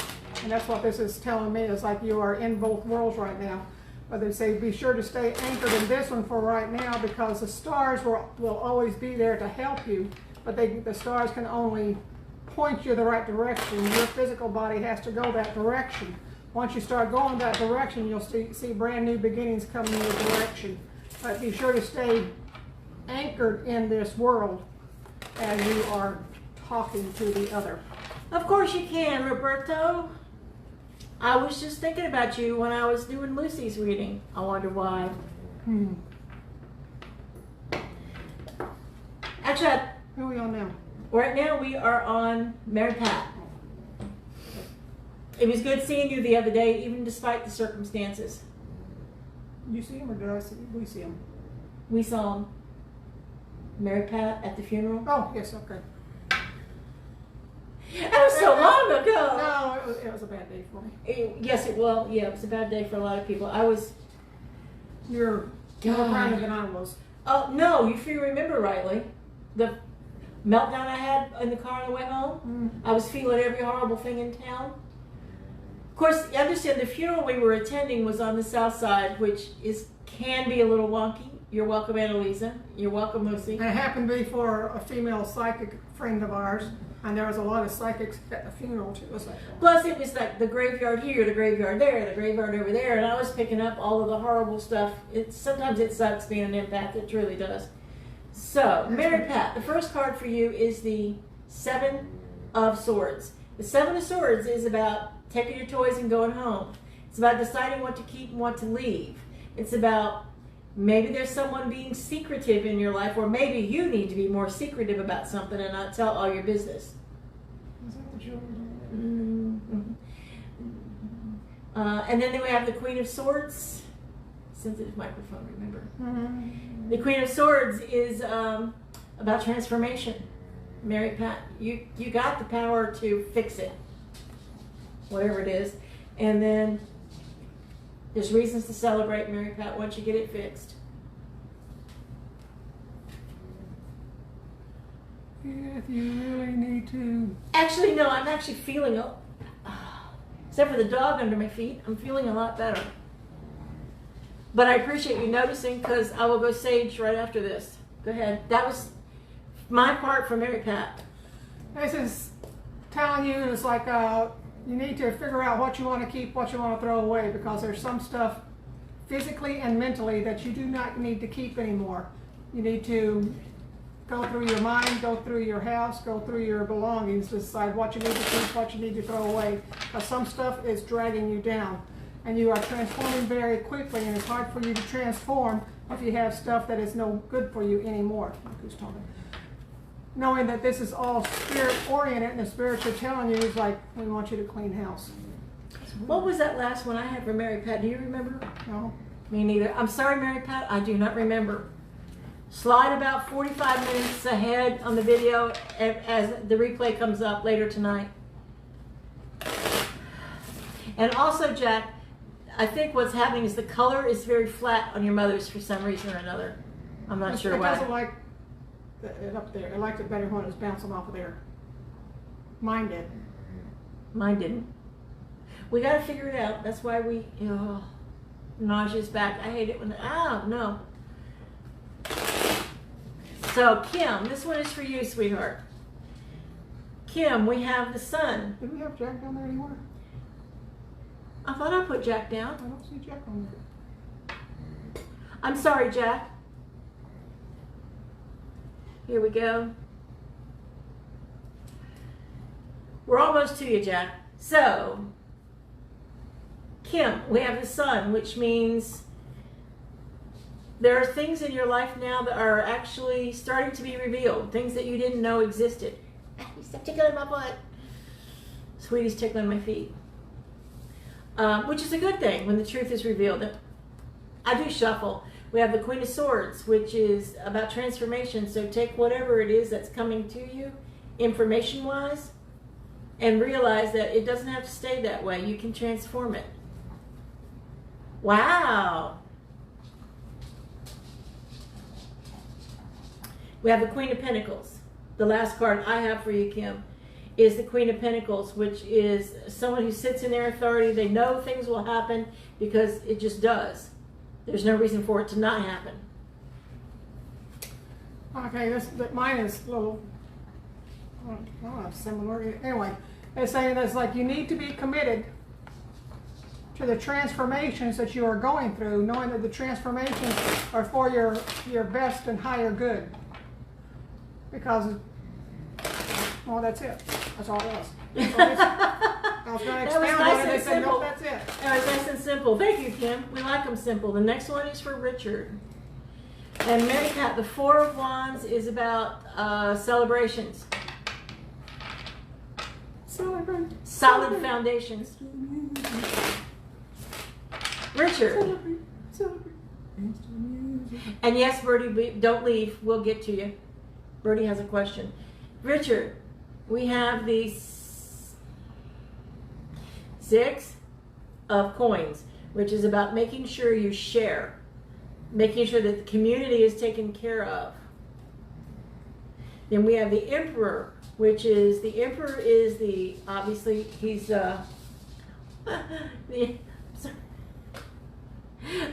And that's what this is telling me, is like you are in both worlds right now. But they say be sure to stay anchored in this one for right now, because the stars will always be there to help you, but the stars can only point you the right direction. Your physical body has to go that direction. Once you start going that direction, you'll see brand new beginnings coming in your direction. But be sure to stay anchored in this world as you are talking to the other. Of course you can, Roberto. I was just thinking about you when I was doing Lucy's reading. I wonder why. Actually, who are we on now? Right now we are on Mary Pat. It was good seeing you the other day, even despite the circumstances. You see him, or did I see him? We see him. We saw him. Mary Pat at the funeral. Oh, yes, okay. That was so long ago. No, it was a bad day for me. Yes, it was a bad day for a lot of people. You're more grounded than I was. Oh, no, if you remember rightly, the meltdown I had in the car on the way home, I was feeling every horrible thing in town. Of course, you understand the funeral we were attending was on the south side, which can be a little wonky. You're welcome, Annalisa. You're welcome, Lucy. And it happened to be for a female psychic friend of ours, and there was a lot of psychics at the funeral too. Plus, it was like the graveyard here, the graveyard there, the graveyard over there, and I was picking up all of the horrible stuff. Sometimes it sucks being an empath. It really does. So, Mary Pat, the first card for you is the 7 of Swords. The Seven of Swords is about taking your toys and going home. It's about deciding what to keep and what to leave. It's about maybe there's someone being secretive in your life, or maybe you need to be more secretive about something and not tell all your business. Is that the children? And then we have the Queen of Swords. Sensitive microphone, remember? Mm-hmm. The Queen of Swords is about transformation. Mary Pat, you got the power to fix it, whatever it is. And then there's reasons to celebrate, Mary Pat, once you get it fixed. If you really need to. Actually, no, I'm actually feeling, except for the dog under my feet, I'm feeling a lot better. But I appreciate you noticing, because I will go sage right after this. Go ahead. That was my part for Mary Pat. This is telling you, it's like you need to figure out what you want to keep, what you want to throw away, because there's some stuff physically and mentally that you do not need to keep anymore. You need to go through your mind, go through your house, go through your belongings, decide what you need to keep, what you need to throw away, because some stuff is dragging you down. And you are transforming very quickly, and it's hard for you to transform if you have stuff that is no good for you anymore. Who's talking? Knowing that this is all spirit-oriented, and the spirits are telling you is like, we want you to clean house. What was that last one I had for Mary Pat? Do you remember? No. Me neither. I'm sorry, Mary Pat, I do not remember. Slide about 45 minutes ahead on the video as the replay comes up later tonight. And also, Jack, I think what's happening is the color is very flat on your mother's for some reason or another. I'm not sure why. It doesn't like it up there. It liked it better when it was bouncing off of there. Mine did. Mine didn't. We got to figure it out. That's why we, nausea's back. I hate it when, no. So, Kim, this one is for you, sweetheart. Kim, we have the sun. Did we have Jack down there anywhere? I thought I put Jack down. I don't see Jack on there. I'm sorry, Jack. Here we go. We're almost to you, Jack. So, Kim, we have the sun, which means there are things in your life now that are actually starting to be revealed, things that you didn't know existed. Stop tickling my butt. Sweetie's tickling my feet. Which is a good thing when the truth is revealed. I do shuffle. We have the Queen of Swords, which is about transformation. So take whatever it is that's coming to you, information-wise, and realize that it doesn't have to stay that way. You can transform it. Wow. We have the Queen of Pentacles. The last card I have for you, Kim, is the Queen of Pentacles, which is someone who sits in their authority. They know things will happen because it just does. There's no reason for it to not happen. Okay, mine is a little, similar. Anyway, it's saying that's like you need to be committed to the transformations that you are going through, knowing that the transformations are for your best and higher good. Because, well, that's it. That's all it was. I was going to expound on it, and they said, nope, that's it. That was nice and simple. Thank you, Kim. We like them simple. The next one is for Richard. And Mary Pat, the Four of Wands is about celebrations. Celebrate. Solid foundations. Richard. Celebrate. And yes, Bertie, don't leave. We'll get to you. Bertie has a question. Richard, we have the Six of Coins, which is about making sure you share, making sure that the community is taken care of. Then we have the Emperor, which is, the Emperor is the, obviously, he's, the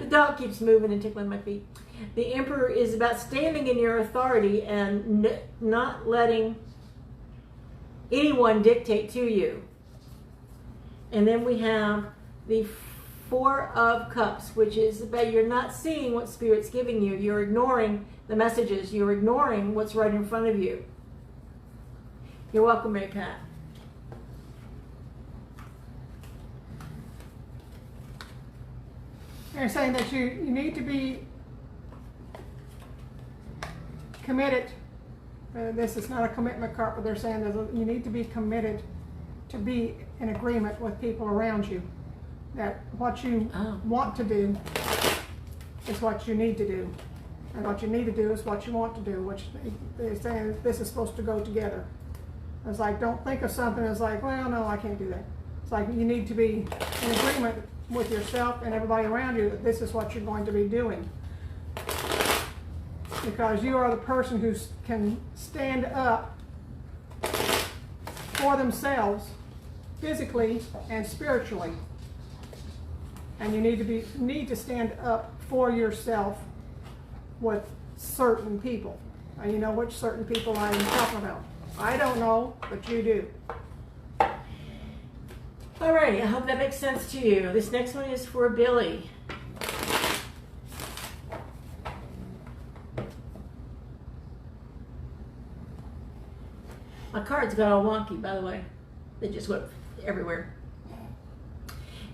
dog keeps moving and tickling my feet. The Emperor is about standing in your authority and not letting anyone dictate to you. And then we have the Four of Cups, which is about you're not seeing what Spirit's giving you. You're ignoring the messages. You're ignoring what's right in front of you. You're welcome, Mary Pat. They're saying that you need to be committed. This is not a commitment card, but they're saying that you need to be committed to be in agreement with people around you. That what you want to do is what you need to do. And what you need to do is what you want to do, which they're saying this is supposed to go together. It's like, don't think of something as like, well, no, I can't do that. It's like you need to be in agreement with yourself and everybody around you that this is what you're going to be doing. Because you are the person who can stand up for themselves physically and spiritually. And you need to stand up for yourself with certain people. And you know which certain people I'm talking about. I don't know, but you do. Alrighty, I hope that makes sense to you. This next one is for Billy. My cards got all wonky, by the way. They just went everywhere.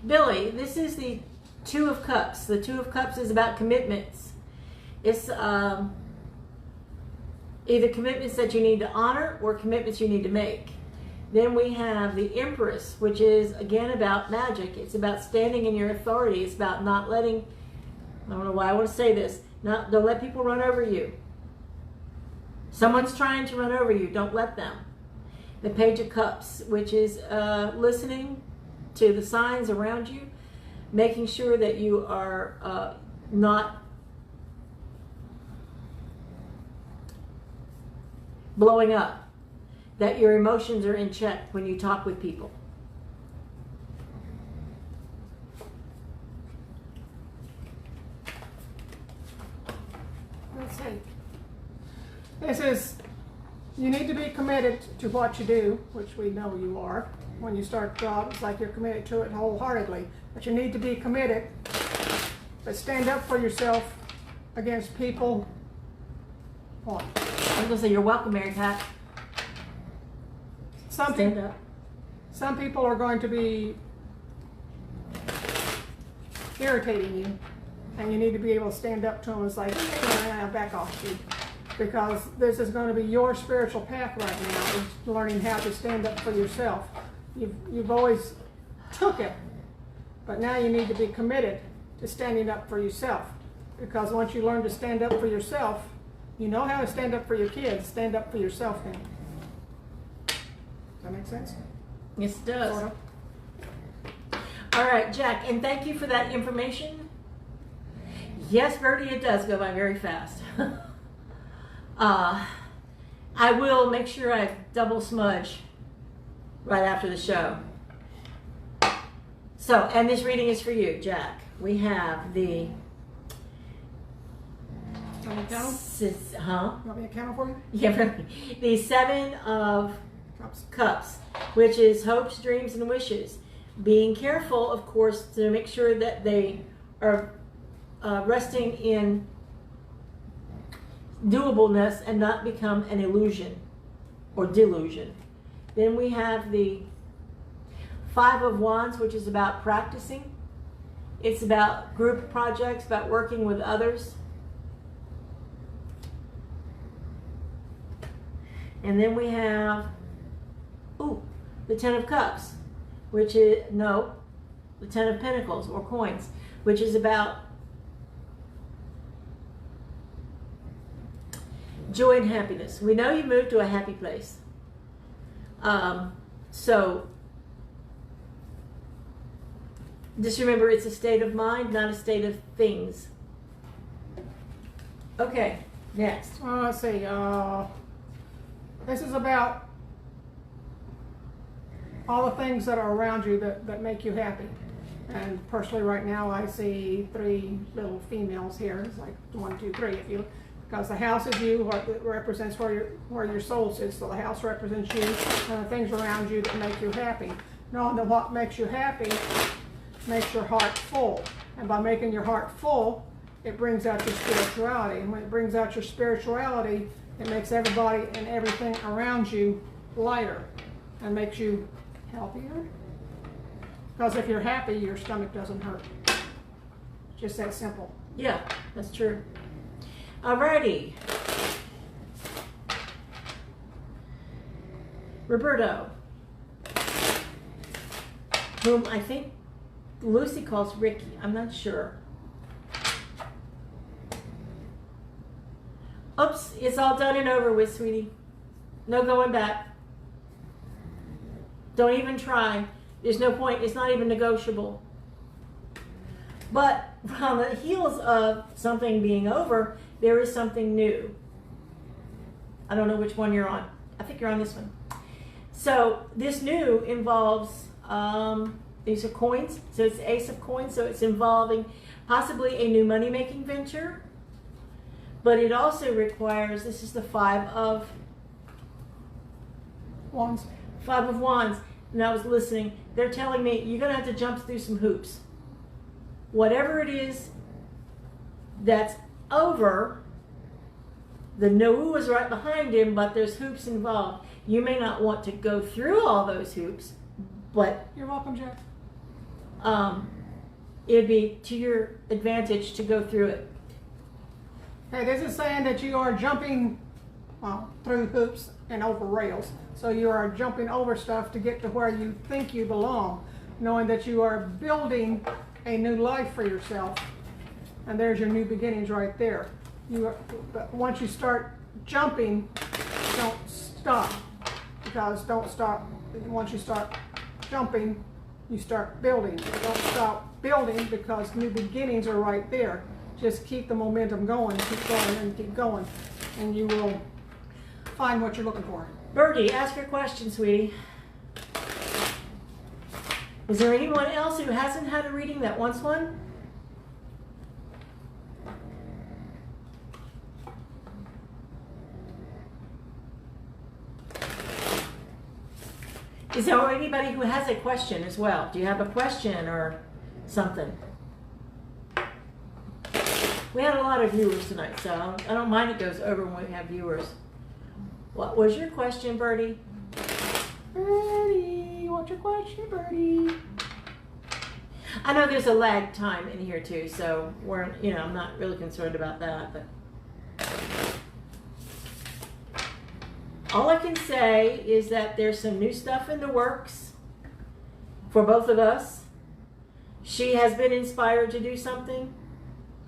Billy, this is the Two of Cups. The Two of Cups is about commitments. It's either commitments that you need to honor or commitments you need to make. Then we have the Empress, which is again about magic. It's about standing in your authority. It's about not letting, I don't know why I want to say this, don't let people run over you. Someone's trying to run over you, don't let them. The Page of Cups, which is listening to the signs around you, making sure that you are not blowing up, that your emotions are in check when you talk with people. Let's see. This is, you need to be committed to what you do, which we know you are. When you start a job, it's like you're committed to it wholeheartedly. But you need to be committed, but stand up for yourself against people. What? I was going to say, you're welcome, Mary Pat. Stand up. Some people are going to be irritating you, and you need to be able to stand up to them. It's like, back off, dude. Because this is going to be your spiritual path right now, is learning how to stand up for yourself. You've always took it, but now you need to be committed to standing up for yourself. Because once you learn to stand up for yourself, you know how to stand up for your kids. Stand up for yourself then. Does that make sense? Yes, it does. Sort of. All right, Jack, and thank you for that information. Yes, Bertie, it does go by very fast. I will make sure I double smudge right after the show. So, and this reading is for you, Jack. We have the... Want me to count them? Huh? You want me to count them for you? Yeah, right. The Seven of Cups, which is hopes, dreams, and wishes. Being careful, of course, to make sure that they are resting in doableness and not become an illusion or delusion. Then we have the Five of Wands, which is about practicing. It's about group projects, about working with others. And then we have, the Ten of Cups, which is, the Ten of Pentacles or coins, which is about joy and happiness. We know you moved to a happy place. So just remember, it's a state of mind, not a state of things. Okay, next. Let's see. This is about all the things that are around you that make you happy. And personally right now I see three little females here. It's like 1, 2, 3 if you, because the house is you, what represents where your soul sits. So the house represents you and the things around you that make you happy. Knowing that what makes you happy makes your heart full. And by making your heart full, it brings out your spirituality. And when it brings out your spirituality, it makes everybody and everything around you lighter and makes you healthier. Because if you're happy, your stomach doesn't hurt. Just that simple. Yeah, that's true. Alrighty. Roberto, whom I think Lucy calls Ricky. I'm not sure. Oops, it's all done and over with, sweetie. No going back. Don't even try. There's no point. It's not even negotiable. But on the heels of something being over, there is something new. I don't know which one you're on. I think you're on this one. So this new involves, these are coins. So it's Ace of Coins. So it's involving possibly a new money-making venture. But it also requires, this is the Five of Wands. Five of Wands. And I was listening. They're telling me you're going to have to jump through some hoops. Whatever it is that's over, the no is right behind him, but there's hoops involved. You may not want to go through all those hoops, but You're welcome, Jack. it'd be to your advantage to go through it. Hey, this is saying that you are jumping through hoops and over rails. So you are jumping over stuff to get to where you think you belong, knowing that you are building a new life for yourself. And there's your new beginnings right there. But once you start jumping, don't stop. Because don't stop. Once you start jumping, you start building. Don't stop building because new beginnings are right there. Just keep the momentum going, keep going, and keep going. And you will find what you're looking for. Birdie, ask your question, sweetie. Is there anyone else who hasn't had a reading that wants one? Is there anybody who has a question as well? Do you have a question or something? We had a lot of viewers tonight, so I don't mind it goes over when we have viewers. What was your question, Birdie? Birdie, what's your question, Birdie? I know there's a lag time in here too, so I'm not really concerned about that, but all I can say is that there's some new stuff in the works for both of us. She has been inspired to do something.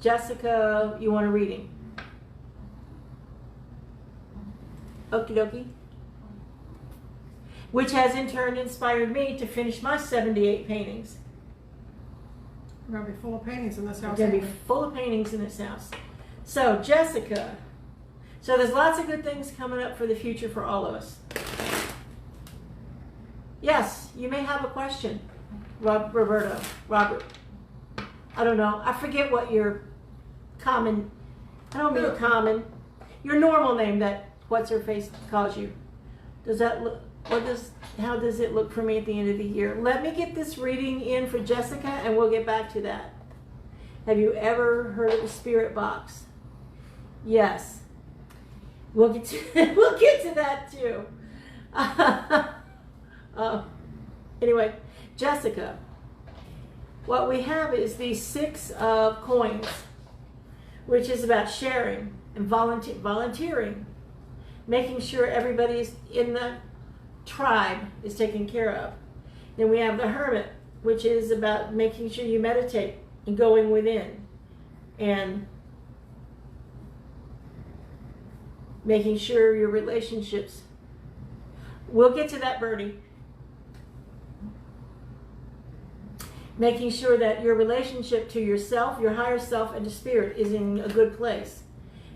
Jessica, you want a reading? Okie dokie. Which has in turn inspired me to finish my 78 paintings. We're going to be full of paintings in this house. We're going to be full of paintings in this house. So, Jessica. So there's lots of good things coming up for the future for all of us. Yes, you may have a question, Robert. I don't know. I forget what your common, I don't mean common, your normal name that what's-her-face calls you. Does that look, how does it look for me at the end of the year? Let me get this reading in for Jessica and we'll get back to that. Have you ever heard of the spirit box? Yes. We'll get to that too. Anyway, Jessica, what we have is these 6 of coins, which is about sharing and volunteering, making sure everybody in the tribe is taken care of. Then we have the Hermit, which is about making sure you meditate and going within and making sure your relationships. We'll get to that, Birdie. Making sure that your relationship to yourself, your higher self, and to spirit is in a good place.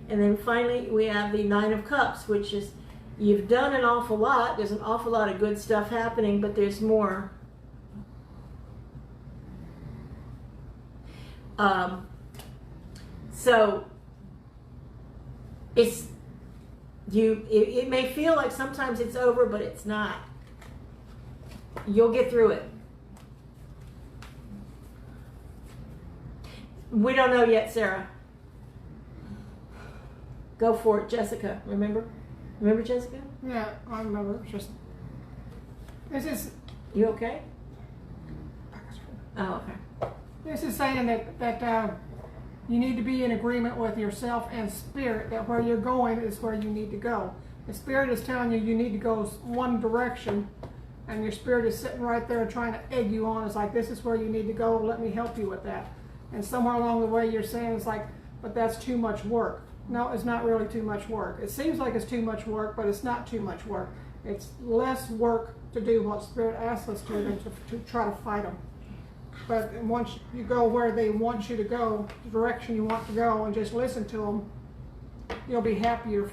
And then finally, we have the 9 of Cups, which is you've done an awful lot. There's an awful lot of good stuff happening, but there's more. So it's it may feel like sometimes it's over, but it's not. You'll get through it. We don't know yet, Sarah. Go for it, Jessica. Remember? Remember, Jessica? Yeah, I remember. It's just, this is. You okay? Oh, okay. This is saying that you need to be in agreement with yourself and spirit that where you're going is where you need to go. The spirit is telling you you need to go one direction, and your spirit is sitting right there trying to egg you on. It's like, this is where you need to go. Let me help you with that. And somewhere along the way you're saying it's like, but that's too much work. No, it's not really too much work. It seems like it's too much work, but it's not too much work. It's less work to do what Spirit asks us to than to try to fight them. But once you go where they want you to go, the direction you want to go, and just listen to them, you'll be happier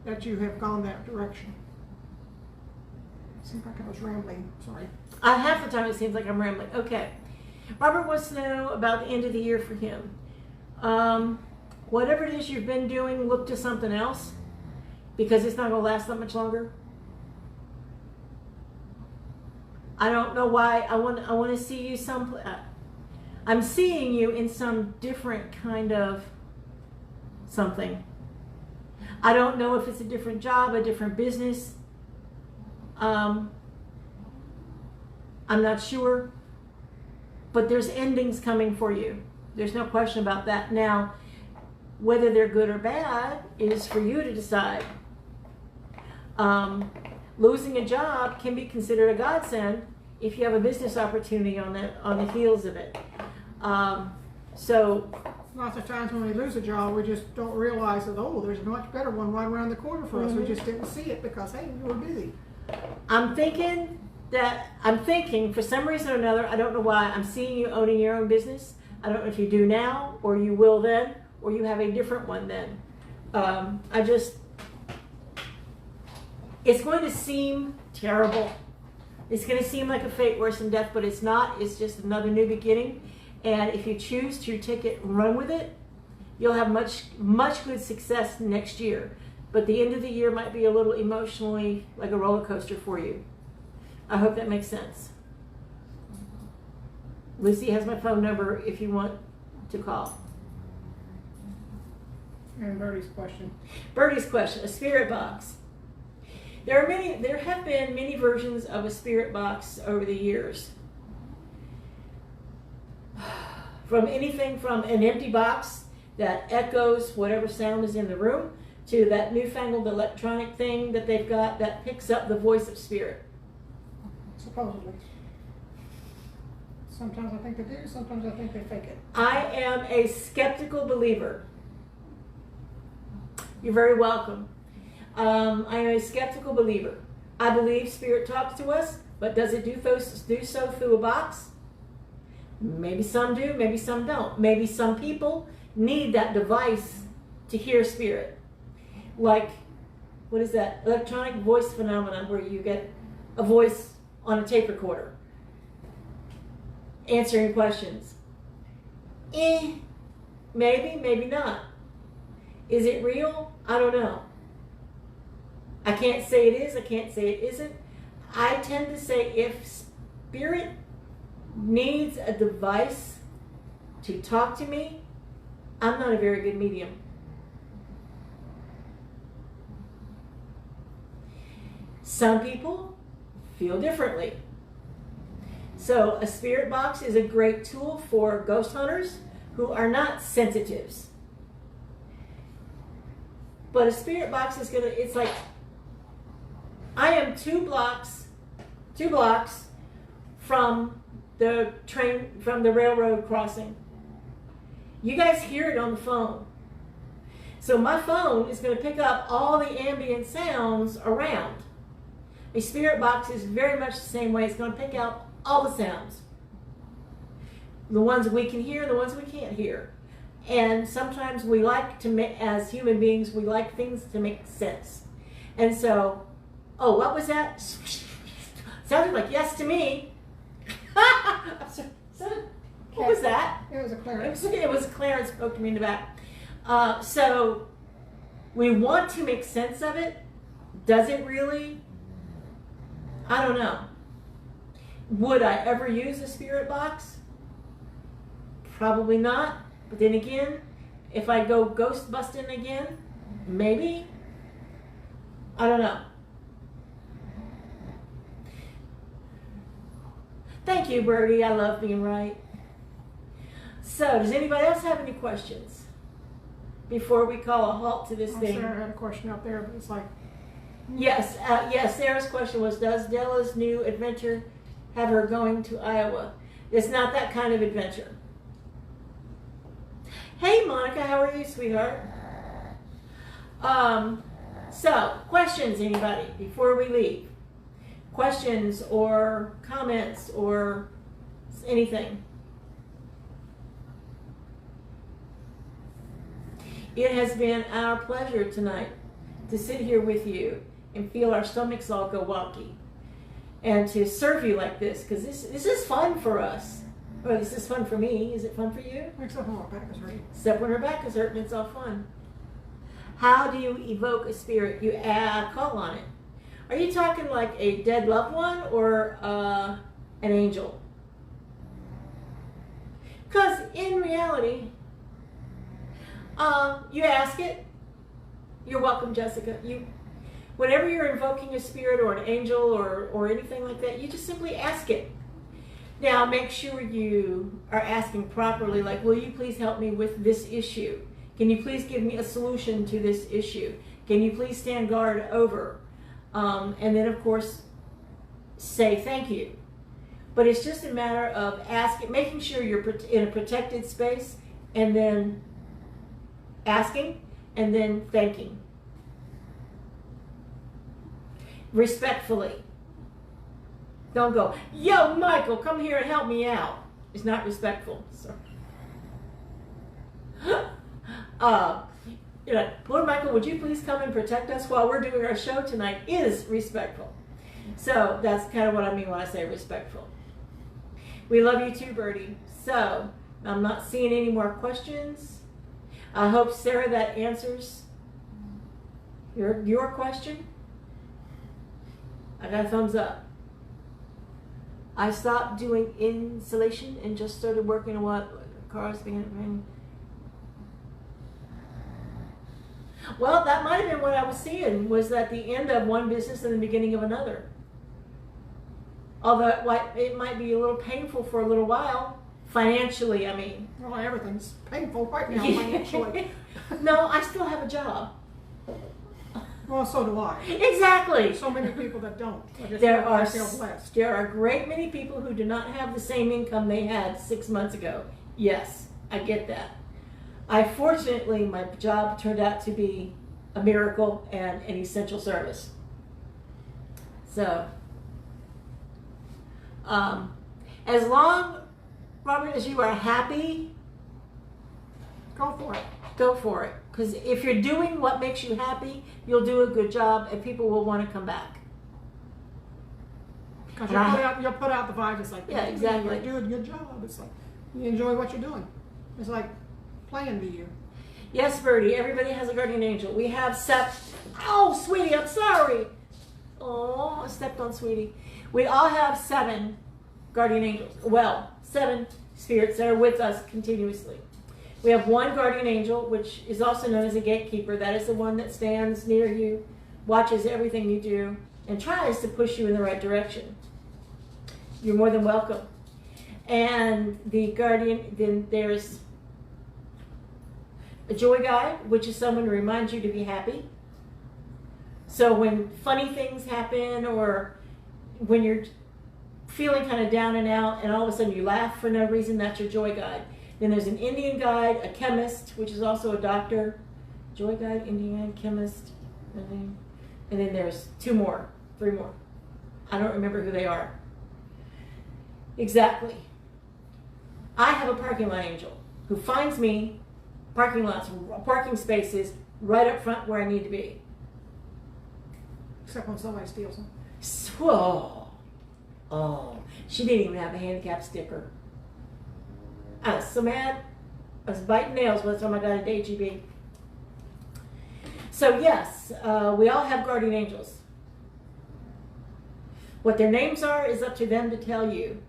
that you have gone that direction. It seems like I was rambling. Sorry. Half the time it seems like I'm rambling. Okay. Robert wants to know about the end of the year for him. Whatever it is you've been doing, look to something else, because it's not going to last that much longer. I don't know why. I want to see you some. I'm seeing you in some different kind of something. I don't know if it's a different job, a different business. I'm not sure, but there's endings coming for you. There's no question about that. Now, whether they're good or bad is for you to decide. Losing a job can be considered a godsend if you have a business opportunity on the heels of it. So lots of times when we lose a job, we just don't realize that, oh, there's a much better one right around the corner for us. We just didn't see it because, hey, we were busy. I'm thinking for some reason or another, I don't know why, I'm seeing you owning your own business. I don't know if you do now, or you will then, or you have a different one then. It's going to seem terrible. It's going to seem like a fate worse than death, but it's not. It's just another new beginning. And if you choose to take it and run with it, you'll have much good success next year. But the end of the year might be a little emotionally like a roller coaster for you. I hope that makes sense. Lucy has my phone number if you want to call. And Bertie's question. Bertie's question, a spirit box. There have been many versions of a spirit box over the years. From anything from an empty box that echoes whatever sound is in the room, to that newfangled electronic thing that they've got that picks up the voice of spirit. Supposedly. Sometimes I think they do, sometimes I think they fake it. I am a skeptical believer. You're very welcome. I am a skeptical believer. I believe spirit talks to us, but does it do so through a box? Maybe some do, maybe some don't. Maybe some people need that device to hear spirit. Like, what is that? Electronic voice phenomenon where you get a voice on a tape recorder answering questions. Maybe, maybe not. Is it real? I don't know. I can't say it is, I can't say it isn't. I tend to say if spirit needs a device to talk to me, I'm not a very good medium. Some people feel differently. So a spirit box is a great tool for ghost hunters who are not sensitives. But a spirit box is it's like, I am two blocks from the train, from the railroad crossing. You guys hear it on the phone. So my phone is going to pick up all the ambient sounds around. A spirit box is very much the same way. It's going to pick out all the sounds. The ones we can hear, the ones we can't hear. And sometimes we like to make, as human beings, we like things to make sense. And so, oh, what was that? Sounded like yes to me. What was that? It was a Clarence. It was Clarence spoke to me in the back. So we want to make sense of it. Does it really? I don't know. Would I ever use a spirit box? Probably not. But then again, if I go ghost busting again, maybe. I don't know. Thank you, Bertie. I love being right. So, does anybody else have any questions before we call a halt to this thing? Sarah had a question out there, but it's like, Yes, yes. Sarah's question was, does Della's new adventure have her going to Iowa? It's not that kind of adventure. Hey, Monica, how are you, sweetheart? So, questions, anybody, before we leave? Questions or comments or anything? It has been our pleasure tonight to sit here with you and feel our stomachs all go wonky, and to serve you like this, because this is fun for us. Well, this is fun for me. Is it fun for you? except when my back is hurting. Except when her back is hurting, it's all fun. How do you evoke a spirit? You call on it. Are you talking like a dead loved one or an angel? Because in reality, you ask it. You're welcome, Jessica. Whenever you're invoking a spirit or an angel or anything like that, you just simply ask it. Now, make sure you are asking properly, like, will you please help me with this issue? Can you please give me a solution to this issue? Can you please stand guard over? And then, of course, say thank you. But it's just a matter of asking, making sure you're in a protected space, and then asking, and then thanking. Respectfully. Don't go, yo, Michael, come here and help me out. It's not respectful. Sorry. Lord Michael, would you please come and protect us while we're doing our show tonight, is respectful. So that's kind of what I mean when I say respectful. We love you too, Birdie. So I'm not seeing any more questions. I hope, Sarah, that answers your question. I got a thumbs up. I stopped doing insulation and just started working on what cars began. Well, that might have been what I was seeing, was at the end of one business and the beginning of another. Although it might be a little painful for a little while, financially, I mean. Well, everything's painful right now financially. No, I still have a job. Well, so do I. Exactly. So many people that don't. There I feel blessed. There are a great many people who do not have the same income they had 6 months ago. Yes, I get that. Fortunately, my job turned out to be a miracle and an essential service. So, as long, Robert, as you are happy, Go for it. go for it. Because if you're doing what makes you happy, you'll do a good job and people will want to come back. Because you'll put out the vibe. It's like, yeah, exactly. You're doing a good job. It's like, you enjoy what you're doing. It's like playing to you. Yes, Birdie, everybody has a guardian angel. We have oh, sweetie, I'm sorry. Oh, I stepped on sweetie. We all have 7 guardian angels. Well, 7 spirits that are with us continuously. We have 1 guardian angel, which is also known as a gatekeeper. That is the one that stands near you, watches everything you do, and tries to push you in the right direction. You're more than welcome. And the guardian, then there's a joy guide, which is someone who reminds you to be happy. So when funny things happen, or when you're feeling kind of down and out, and all of a sudden you laugh for no reason, that's your joy guide. Then there's an Indian guide, a chemist, which is also a doctor. Joy guide, Indian guide, chemist, and then there's 3 more. I don't remember who they are. Exactly. I have a parking lot angel who finds me parking spaces right up front where I need to be. Except when somebody steals them. Oh, she didn't even have a handicap sticker. I was so mad. I was biting nails by the time I got into HEB. So yes, we all have guardian angels. What their names are is up to them to tell you.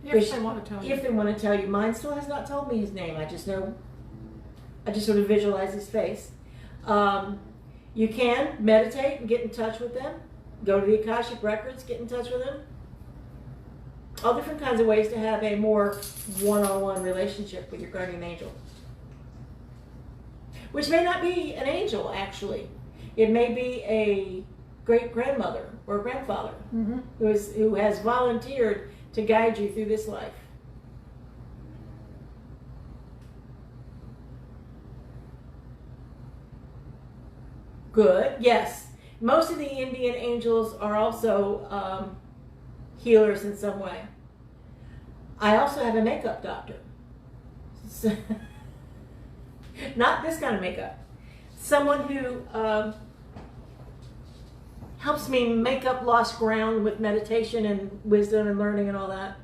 If they want to tell you. If they want to tell you. Mine still has not told me his name. I just know, I just sort of visualize his face. You can meditate and get in touch with them. Go to the Akashic Records, get in touch with them. all different kinds of ways to have a more one-on-one relationship with your guardian angel. Which may not be an angel, actually. It may be a great-grandmother or grandfather who has volunteered to guide you through this life. Good, yes. Most of the Indian angels are also healers in some way. I also have a makeup doctor. So, not this kind of makeup. Someone who helps me make up lost ground with meditation and wisdom and learning and all that.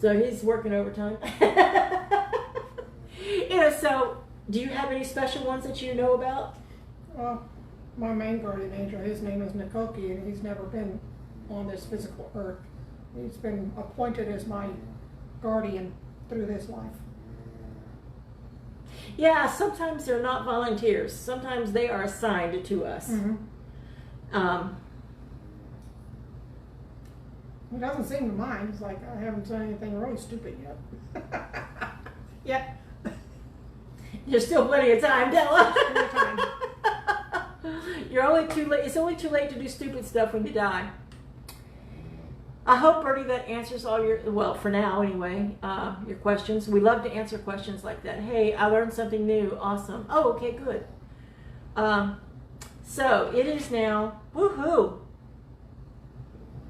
So he's working overtime. So do you have any special ones that you know about? Well, my main guardian angel, his name is Nikoki, and he's never been on this physical earth. He's been appointed as my guardian through this life. Yeah, sometimes they're not volunteers. Sometimes they are assigned to us. He doesn't seem to mind. He's like, I haven't done anything really stupid yet. Yep. There's still plenty of time, Della. You're only too late. It's only too late to do stupid stuff when you die. I hope, Bertie, that answers all your, well, for now anyway, your questions. We love to answer questions like that. Hey, I learned something new. Awesome. Oh, okay, good. So it is now, woohoo,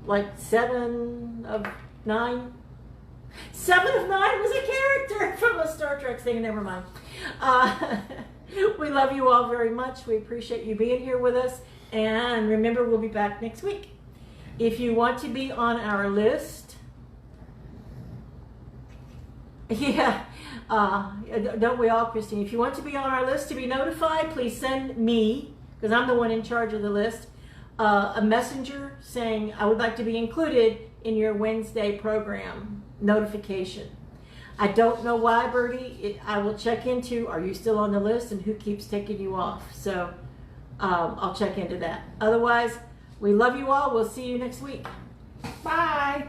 like 7 of 9. 7 of 9 was a character from a Star Trek thing. Never mind. We love you all very much. We appreciate you being here with us. And remember, we'll be back next week. If you want to be on our list, don't we all, Christine? If you want to be on our list to be notified, please send me, because I'm the one in charge of the list, a messenger saying I would like to be included in your Wednesday program notification. I don't know why, Bertie. I will check into, are you still on the list and who keeps taking you off? So I'll check into that. Otherwise, we love you all. We'll see you next week. Bye.